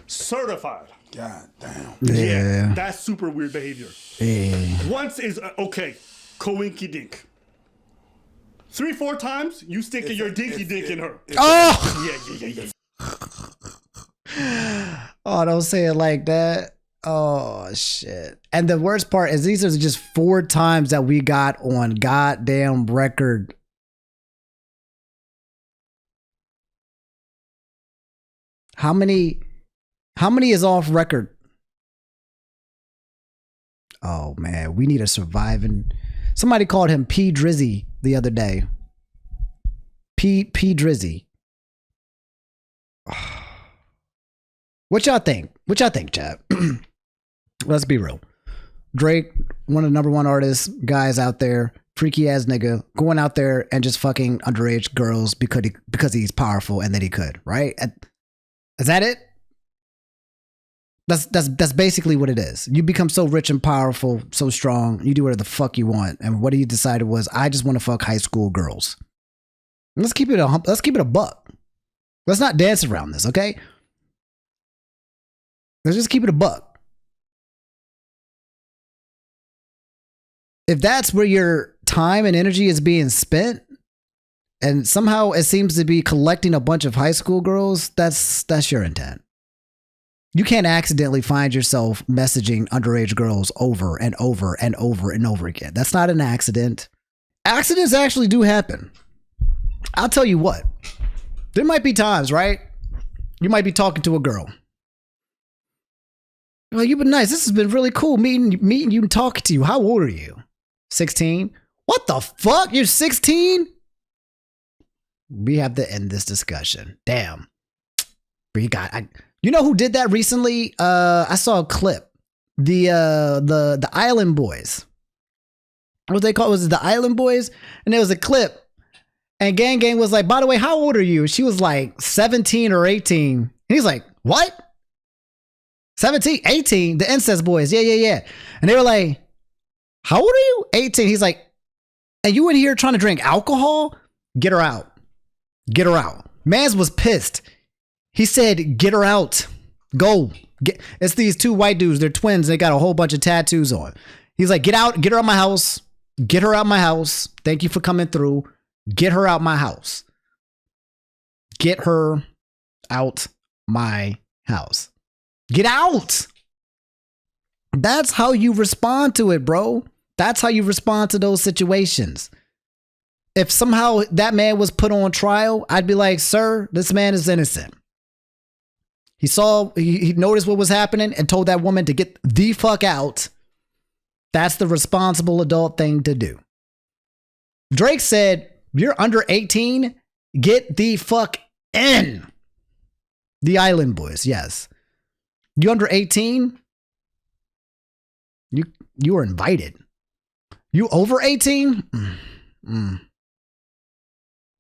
Certified. God damn. Yeah. That's super weird behavior. Yeah. Once is, okay, coinky dink. 3-4 times, you sticking your dinky dink in her. Oh! Yeah. Oh, don't say it like that. Oh, shit. And the worst part is these are just 4 times that we got on goddamn record. How many is off record? Oh, man. We need a surviving. Somebody called him P Drizzy the other day. P Drizzy. What y'all think? What y'all think, chat? Let's be real. Drake, one of the #1 artists, guys out there, freaky ass nigga, going out there and just fucking underage girls because he's powerful and that he could, right? Is that it? That's basically what it is. You become so rich and powerful, so strong, you do whatever the fuck you want. And what he decided was, I just want to fuck high school girls. Let's keep it a buck. Let's not dance around this, okay? Let's just keep it a buck. If that's where your time and energy is being spent, and somehow it seems to be collecting a bunch of high school girls, that's your intent. You can't accidentally find yourself messaging underage girls over and over and over and over again. That's not an accident. Accidents actually do happen. I'll tell you what. There might be times, right? You might be talking to a girl. You're like, you've been nice. This has been really cool meeting you and talking to you. How old are you? 16? What the fuck? You're 16? We have to end this discussion. Damn. You know who did that recently? I saw a clip. The Island Boys. What they call it? Was it the Island Boys? And there was a clip. And Gang was like, by the way, how old are you? She was like 17 or 18. And he's like, what? 17, 18? The Incest Boys. Yeah. And they were like, how old are you? 18. He's like, and you in here trying to drink alcohol? Get her out. Get her out. Mans was pissed. He said, get her out. Go. It's these 2 white dudes. They're twins. They got a whole bunch of tattoos on. He's like, get out. Get her out my house. Get her out my house. Thank you for coming through. Get her out my house. Get her out my house. Get out. That's how you respond to it, bro. That's how you respond to those situations. If somehow that man was put on trial, I'd be like, sir, this man is innocent. He noticed what was happening and told that woman to get the fuck out. That's the responsible adult thing to do. Drake said, you're under 18, get the fuck in. The Island Boys, yes. You under 18? You are invited. You over 18?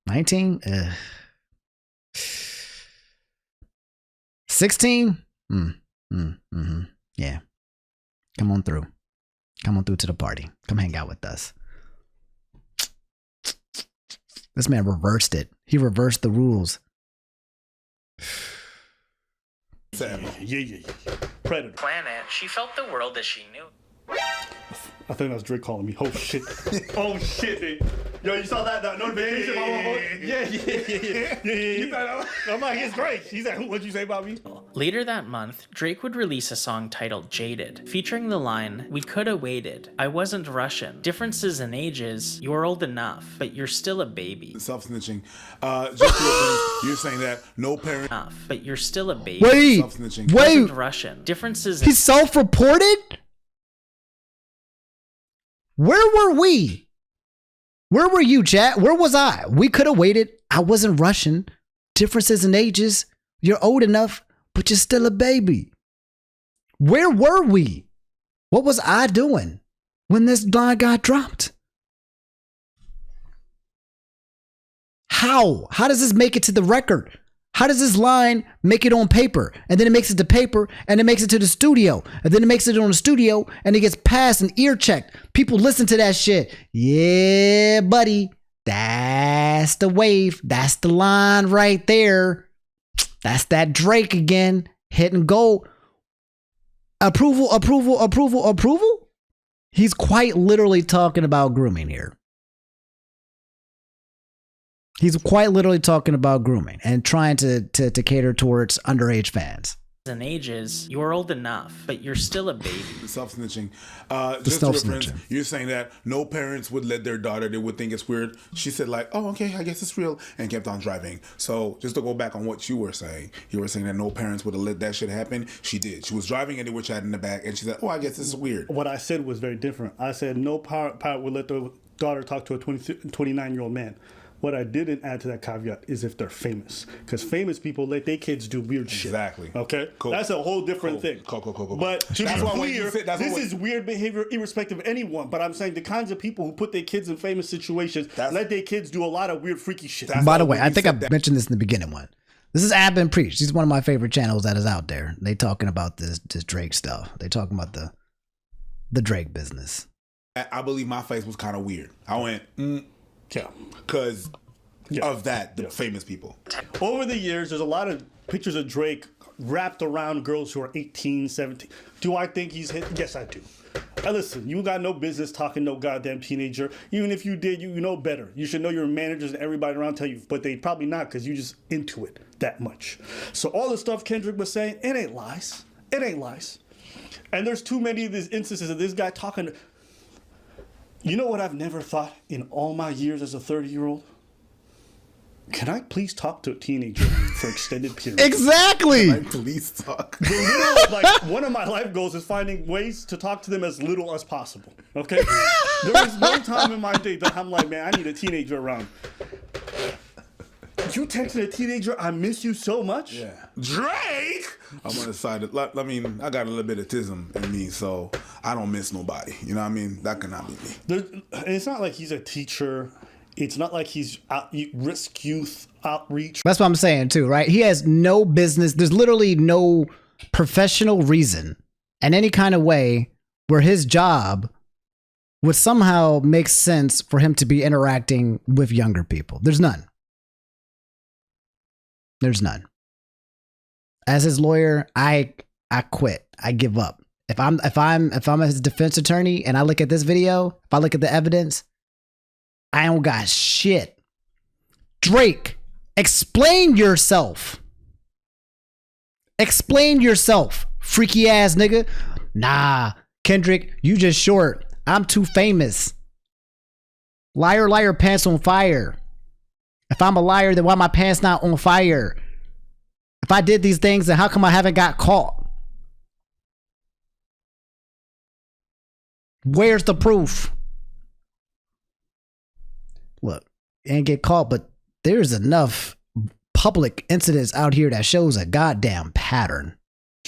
19? 16? Yeah. Come on through. Come on through to the party. Come hang out with us. This man reversed it. He reversed the rules. Yeah. Predator. Planet, she felt the world as she knew. I think that's Drake calling me. Oh shit. Oh shit, dude. Yo, you saw that notification? Yeah. I'm like, it's Drake. He said, what'd you say about me? Later that month, Drake would release a song titled Jaded, featuring the line, "We coulda waited. I wasn't Russian. Differences in ages. You're old enough, but you're still a baby." Self-snitching. Just you're saying that no parent. Enough, but you're still a baby. Wait. Wasn't Russian. Differences. He self-reported? Where were we? Where were you, chat? Where was I? We could have waited. I wasn't Russian. Differences in ages. You're old enough, but you're still a baby. Where were we? What was I doing when this line got dropped? How? How does this make it to the record? How does this line make it on paper? And then it makes it to paper, and it makes it to the studio. And then it makes it on the studio, and it gets passed and ear checked. People listen to that shit. Yeah, buddy. That's the wave. That's the line right there. That's that Drake again. Hitting gold. Approval. He's quite literally talking about grooming here. He's quite literally talking about grooming and trying to cater towards underage fans. And ages, you're old enough, but you're still a baby. The self-snitching. Just a reference, you're saying that no parents would let their daughter, they would think it's weird. She said like, oh, okay, I guess it's real, and kept on driving. So just to go back on what you were saying that no parents would have let that shit happen. She did. She was driving and they were chatting in the back, and she said, oh, I guess this is weird. What I said was very different. I said no parent would let their daughter talk to a 29-year-old man. What I didn't add to that caveat is if they're famous. Because famous people let their kids do weird shit. Exactly. Okay? Cool. That's a whole different thing. Cool. But to be That's why when clear, you said- that's this what- is weird behavior irrespective of anyone. But I'm saying the kinds of people who put their kids in famous situations let their kids do a lot of weird, freaky shit. By the way, I think I mentioned this in the beginning one. This is Ab and Preach. He's one of my favorite channels that is out there. They talking about this Drake stuff. They talking about the Drake business. I believe my face was kind of weird. I went, yeah. Because... of that, the famous people. Over the years, there's a lot of pictures of Drake wrapped around girls who are 18, 17. Do I think he's hit? Yes, I do. Listen, you got no business talking no goddamn teenager. Even if you did, you know better. You should know your managers and everybody around tell you, but they probably not because you just into it that much. So all the stuff Kendrick was saying, it ain't lies. It ain't lies. And there's too many of these instances of this guy talking. You know what I've never thought in all my years as a 30-year-old? Can I please talk to a teenager for extended periods? Exactly. Can I please talk? One of my life goals is finding ways to talk to them as little as possible. Okay? There is no time in my day that I'm like, man, I need a teenager around. You texting a teenager, I miss you so much? Yeah. Drake! I'm on the side of, I mean, I got a little bit of tism in me, so I don't miss nobody. You know what I mean? That cannot be me. It's not like he's a teacher. It's not like he's risk youth outreach. That's what I'm saying too, right? He has no business. There's literally no professional reason in any kind of way where his job would somehow make sense for him to be interacting with younger people. There's none. There's none. As his lawyer, I quit. I give up. If I'm his defense attorney and I look at this video, if I look at the evidence, I don't got shit. Drake, explain yourself. Explain yourself, freaky ass nigga. Nah, Kendrick, you just short. I'm too famous. Liar, liar, pants on fire. If I'm a liar, then why my pants not on fire? If I did these things, then how come I haven't got caught? Where's the proof? Look, ain't get caught, but there's enough public incidents out here that shows a goddamn pattern.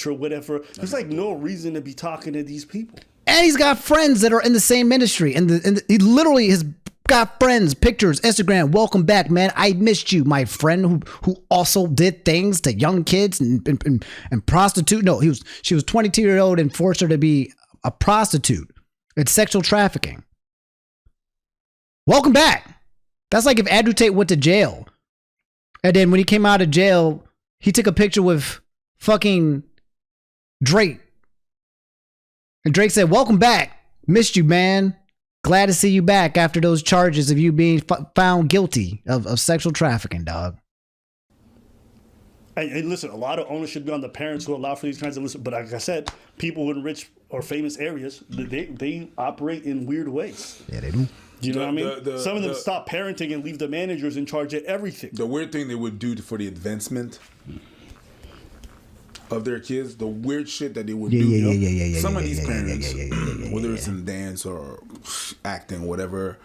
Or whatever. There's like no reason to be talking to these people. And he's got friends that are in the same industry. And he literally has got friends, pictures, Instagram. Welcome back, man. I missed you, my friend who also did things to young kids and prostitute. No, she was 22-year-old and forced her to be a prostitute. It's sexual trafficking. Welcome back. That's like if Andrew Tate went to jail. And then when he came out of jail, he took a picture with fucking Drake. And Drake said, welcome back. Missed you, man. Glad to see you back after those charges of you being found guilty of sexual trafficking, dog. And listen, a lot of onus should be on the parents who allow for these kinds of listen. But like I said, people in rich or famous areas, they operate in weird ways. Yeah, they do. You know what I mean? Some of them stop parenting and leave the managers in charge of everything. The weird thing they would do for the advancement of their kids, the weird shit that they would do. Some of these parents, whether it's in dance or acting, whatever,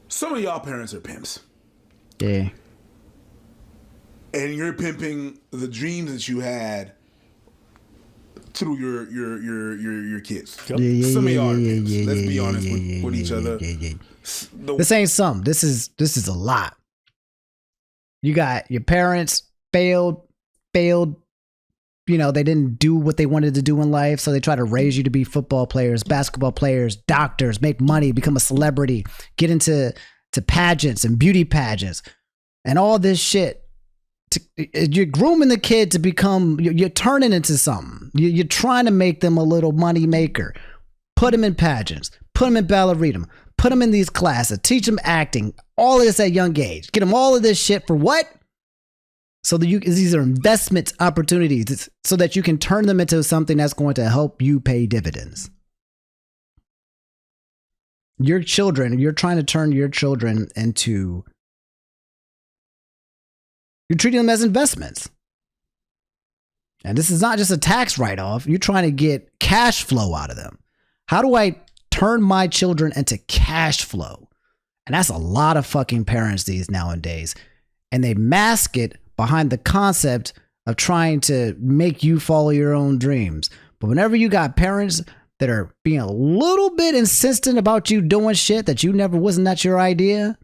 some of y'all parents are pimps. Yeah. And you're pimping the dreams that you had through your kids. Some of y'all are pimps. Let's be honest with each other. This ain't some. This is a lot. You got your parents failed, they didn't do what they wanted to do in life. So they try to raise you to be football players, basketball players, doctors, make money, become a celebrity, get into pageants and beauty pageants and all this shit. You're grooming the kid to become, you're turning into something. You're trying to make them a little money maker. Put them in pageants, put them in ballerina, put them in these classes, teach them acting, all of this at a young age. Get them all of this shit for what? So that these are investment opportunities so that you can turn them into something that's going to help you pay dividends. Your children, you're trying to turn your children into, you're treating them as investments. And this is not just a tax write-off. You're trying to get cash flow out of them. How do I turn my children into cash flow? And that's a lot of fucking parents nowadays. And they mask it behind the concept of trying to make you follow your own dreams. But whenever you got parents that are being a little bit insistent about you doing shit that you never, wasn't that your idea?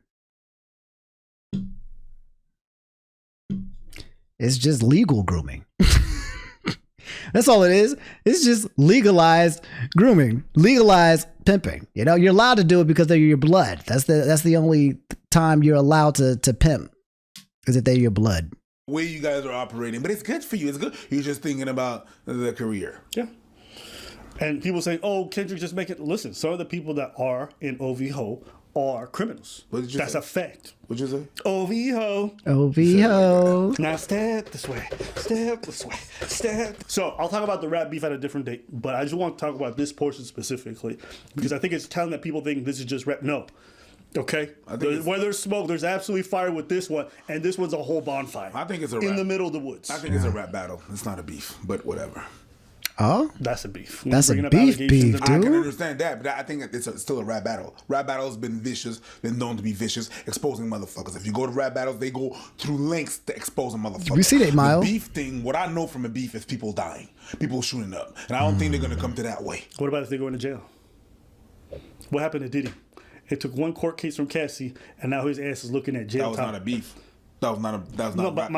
It's just legal grooming. That's all it is. It's just legalized grooming, legalized pimping. You're allowed to do it because they're your blood. That's the only time you're allowed to pimp, is if they're your blood. Way you guys are operating, but it's good for you. It's good. You're just thinking about the career. Yeah. And people say, "Oh, Kendrick just make it." Listen, some of the people that are in OVO are criminals. That's say? a fact. What'd you say? OVO. Now step this way, step this way, step. So I'll talk about the rap beef at a different date, but I just want to talk about this portion specifically because I think it's telling that people think this is just rap. No. Okay? Where there's smoke, there's absolutely fire with this one, and this one's a whole bonfire. I think it's a in the middle of the woods. I think it's a rap battle. It's not a beef, but whatever. Oh? That's a beef. That's a beef, dude. I can understand that, but I think it's still a rap battle. Rap battles been vicious, been known to be vicious, exposing motherfuckers. If you go to rap battles, they go through lengths to expose a motherfucker. We see that, Miles. The beef thing, what I know from a beef is people dying, people shooting up, and I don't think they're going to come to that way. What about if they go into jail? What happened to Diddy? It took one court case from Cassie, and now his ass is looking at jail time. That was not a beef. That was not. No, but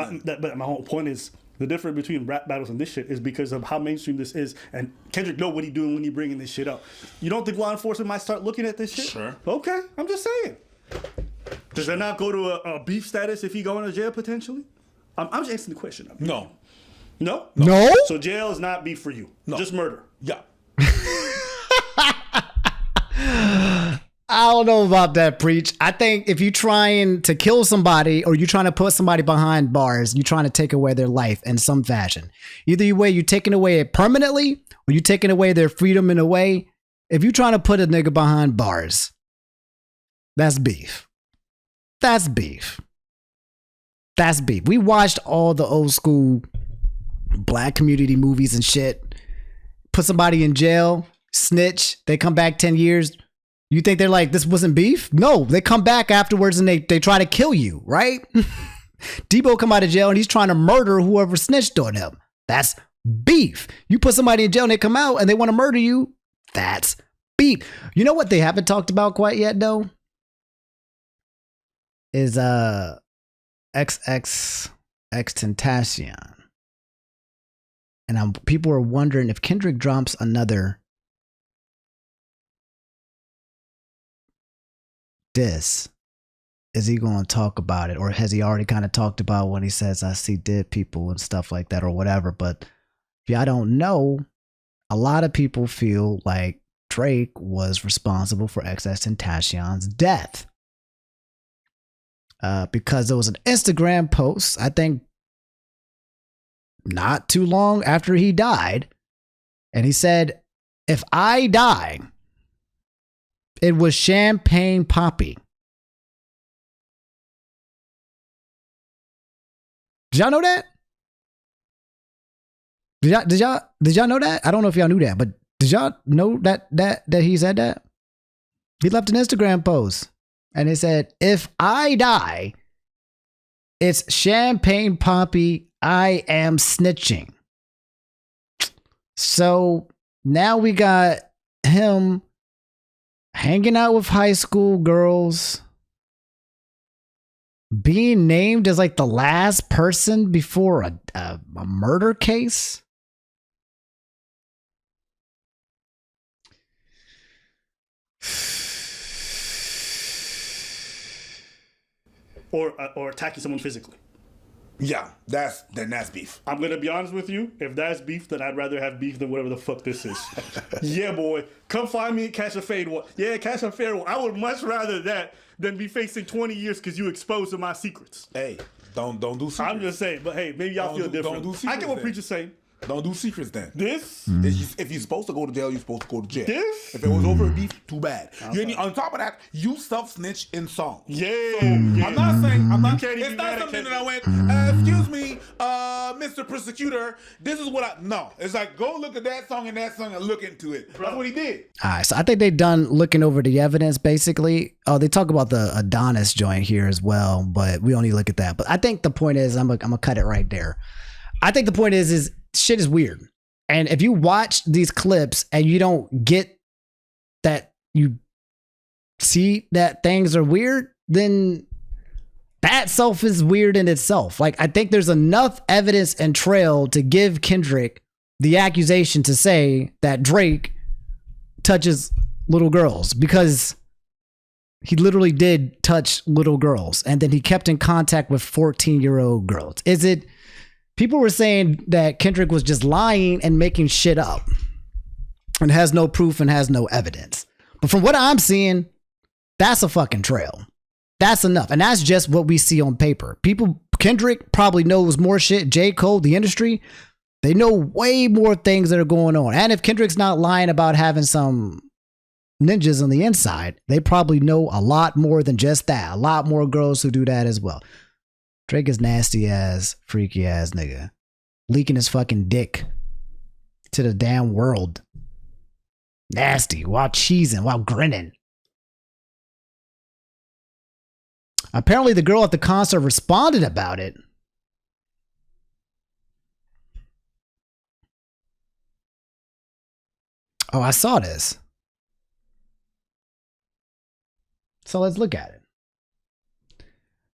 my whole point is the difference between rap battles and this shit is because of how mainstream this is, and Kendrick know what he doing when he bringing this shit up. You don't think law enforcement might start looking at this shit? Sure. Okay, I'm just saying. Does that not go to a beef status if he going to jail potentially? I'm just answering the question. No. No. No. So jail is not beef for you. No. Just murder. Yeah. I don't know about that, Preach. I think if you're trying to kill somebody or you're trying to put somebody behind bars, you're trying to take away their life in some fashion. Either way, you're taking away it permanently or you're taking away their freedom in a way. If you're trying to put a nigga behind bars, that's beef. That's beef. That's beef. We watched all the old school black community movies and shit. Put somebody in jail, snitch, they come back 10 years. You think they're like, this wasn't beef? No, they come back afterwards and they try to kill you, right? Debo come out of jail and he's trying to murder whoever snitched on him. That's beef. You put somebody in jail and they come out and they want to murder you. That's beef. You know what they haven't talked about quite yet, though? Is XXXTentacion. And people are wondering if Kendrick drops another diss, is he going to talk about it, or has he already kind of talked about when he says I see dead people and stuff like that or whatever? But if y'all don't know, a lot of people feel like Drake was responsible for XXXTentacion's death because there was an Instagram post, I think not too long after he died, and he said, if I die, it was champagne poppy. Did y'all know that? Did y'all know that? I don't know if y'all knew that, but did y'all know that he said that? He left an Instagram post and it said, if I die, it's champagne poppy, I am snitching. So now we got him hanging out with high school girls, being named as like the last person before a murder case. Or attacking someone physically. Yeah, that's beef. I'm gonna be honest with you. If that's beef, then I'd rather have beef than whatever the fuck this is. Yeah, boy, come find me and catch a fade one. Yeah, catch a fair one. I would much rather that than be facing 20 years because you exposed my secrets. Hey, don't do secrets. I'm just saying, but hey, maybe y'all feel different. Don't do secrets. I get what then. preacher's saying. Don't do secrets then. This? If you're supposed to go to jail, you're supposed to go to jail. This? If it was over beef, too bad. On top of that, you self-snitch in songs. Yeah. I'm not saying, can't even it's be not mad at something Kendrick. that I went, excuse me, Mr. Prosecutor, this is what no. It's like, go look at that song and look into it. That's what he did. All right, so I think they done looking over the evidence, basically. Oh, they talk about the Adonis joint here as well, but we don't need to look at that. But I think the point is, I'm gonna cut it right there. I think the point is shit is weird. And if you watch these clips and you don't get that, you see that things are weird, then that self is weird in itself. Like, I think there's enough evidence and trail to give Kendrick the accusation to say that Drake touches little girls, because he literally did touch little girls, and then he kept in contact with 14-year-old girls. Is it... People were saying that Kendrick was just lying and making shit up and has no proof and has no evidence. But from what I'm seeing, that's a fucking trail. That's enough. And that's just what we see on paper. Kendrick probably knows more shit. J. Cole, the industry, they know way more things that are going on. And if Kendrick's not lying about having some ninjas on the inside, they probably know a lot more than just that. A lot more girls who do that as well. Drake is nasty ass, freaky ass nigga. Leaking his fucking dick to the damn world. Nasty, while cheesing, while grinning. Apparently the girl at the concert responded about it. Oh, I saw this. So let's look at it.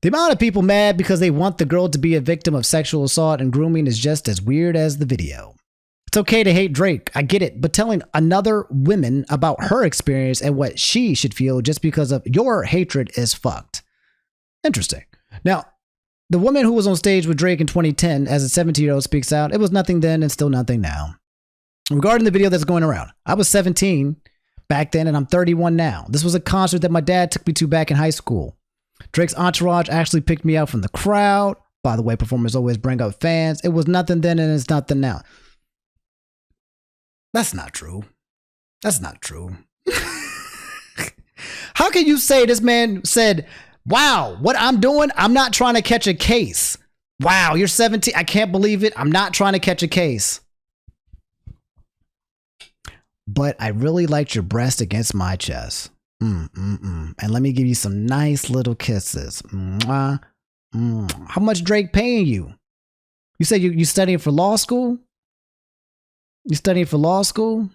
The amount of people mad because they want the girl to be a victim of sexual assault and grooming is just as weird as the video. It's okay to hate Drake, I get it, but telling another woman about her experience and what she should feel just because of your hatred is fucked. Interesting. Now, the woman who was on stage with Drake in 2010 as a 17-year-old speaks out, it was nothing then and still nothing now. Regarding the video that's going around, I was 17 back then and I'm 31 now. This was a concert that my dad took me to back in high school. Drake's entourage actually picked me out from the crowd. By the way, performers always bring up fans. It was nothing then and it's nothing now. That's not true. That's not true. How can you say this man said, wow, what I'm doing, I'm not trying to catch a case. Wow, you're 17. I can't believe it. I'm not trying to catch a case. But I really liked your breast against my chest. And let me give you some nice little kisses. How much Drake paying you? You said you studying for law school? You studying for law school?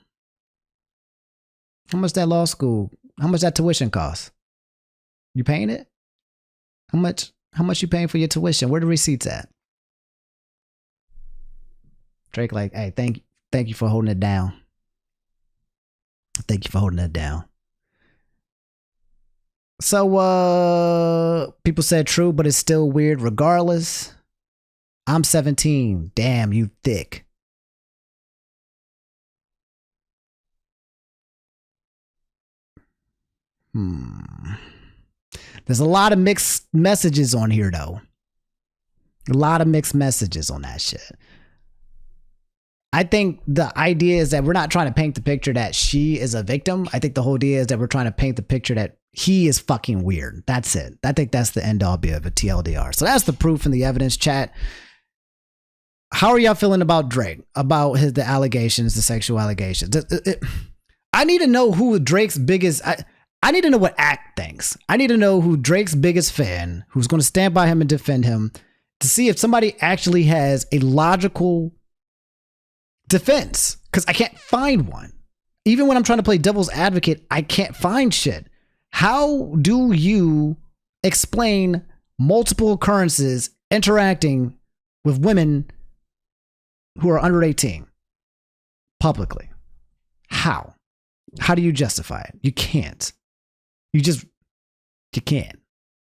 How much that law school? How much that tuition cost? You paying it? How much you paying for your tuition? Where the receipts at? Drake like, hey, thank you for holding it down. Thank you for holding it down. So, people said true, but it's still weird regardless. I'm 17. Damn, you thick. There's a lot of mixed messages on here, though. A lot of mixed messages on that shit. I think the idea is that we're not trying to paint the picture that she is a victim. I think the whole idea is that we're trying to paint the picture that he is fucking weird. That's it. I think that's the end all be of a TLDR. So that's the proof in the evidence chat. How are y'all feeling about Drake? About the allegations, the sexual allegations? I need to know who Drake's biggest... I need to know what Act thinks. I need to know who Drake's biggest fan, who's going to stand by him and defend him, to see if somebody actually has a logical defense. Because I can't find one. Even when I'm trying to play devil's advocate, I can't find shit. How do you explain multiple occurrences interacting with women who are under 18 publicly. How? How do you justify it? You can't. You can't.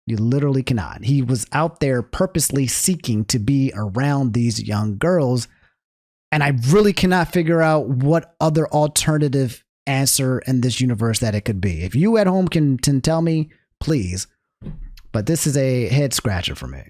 You literally cannot. He was out there purposely seeking to be around these young girls. And I really cannot figure out what other alternative answer in this universe that it could be. If you at home can tell me, please. But this is a head scratcher for me.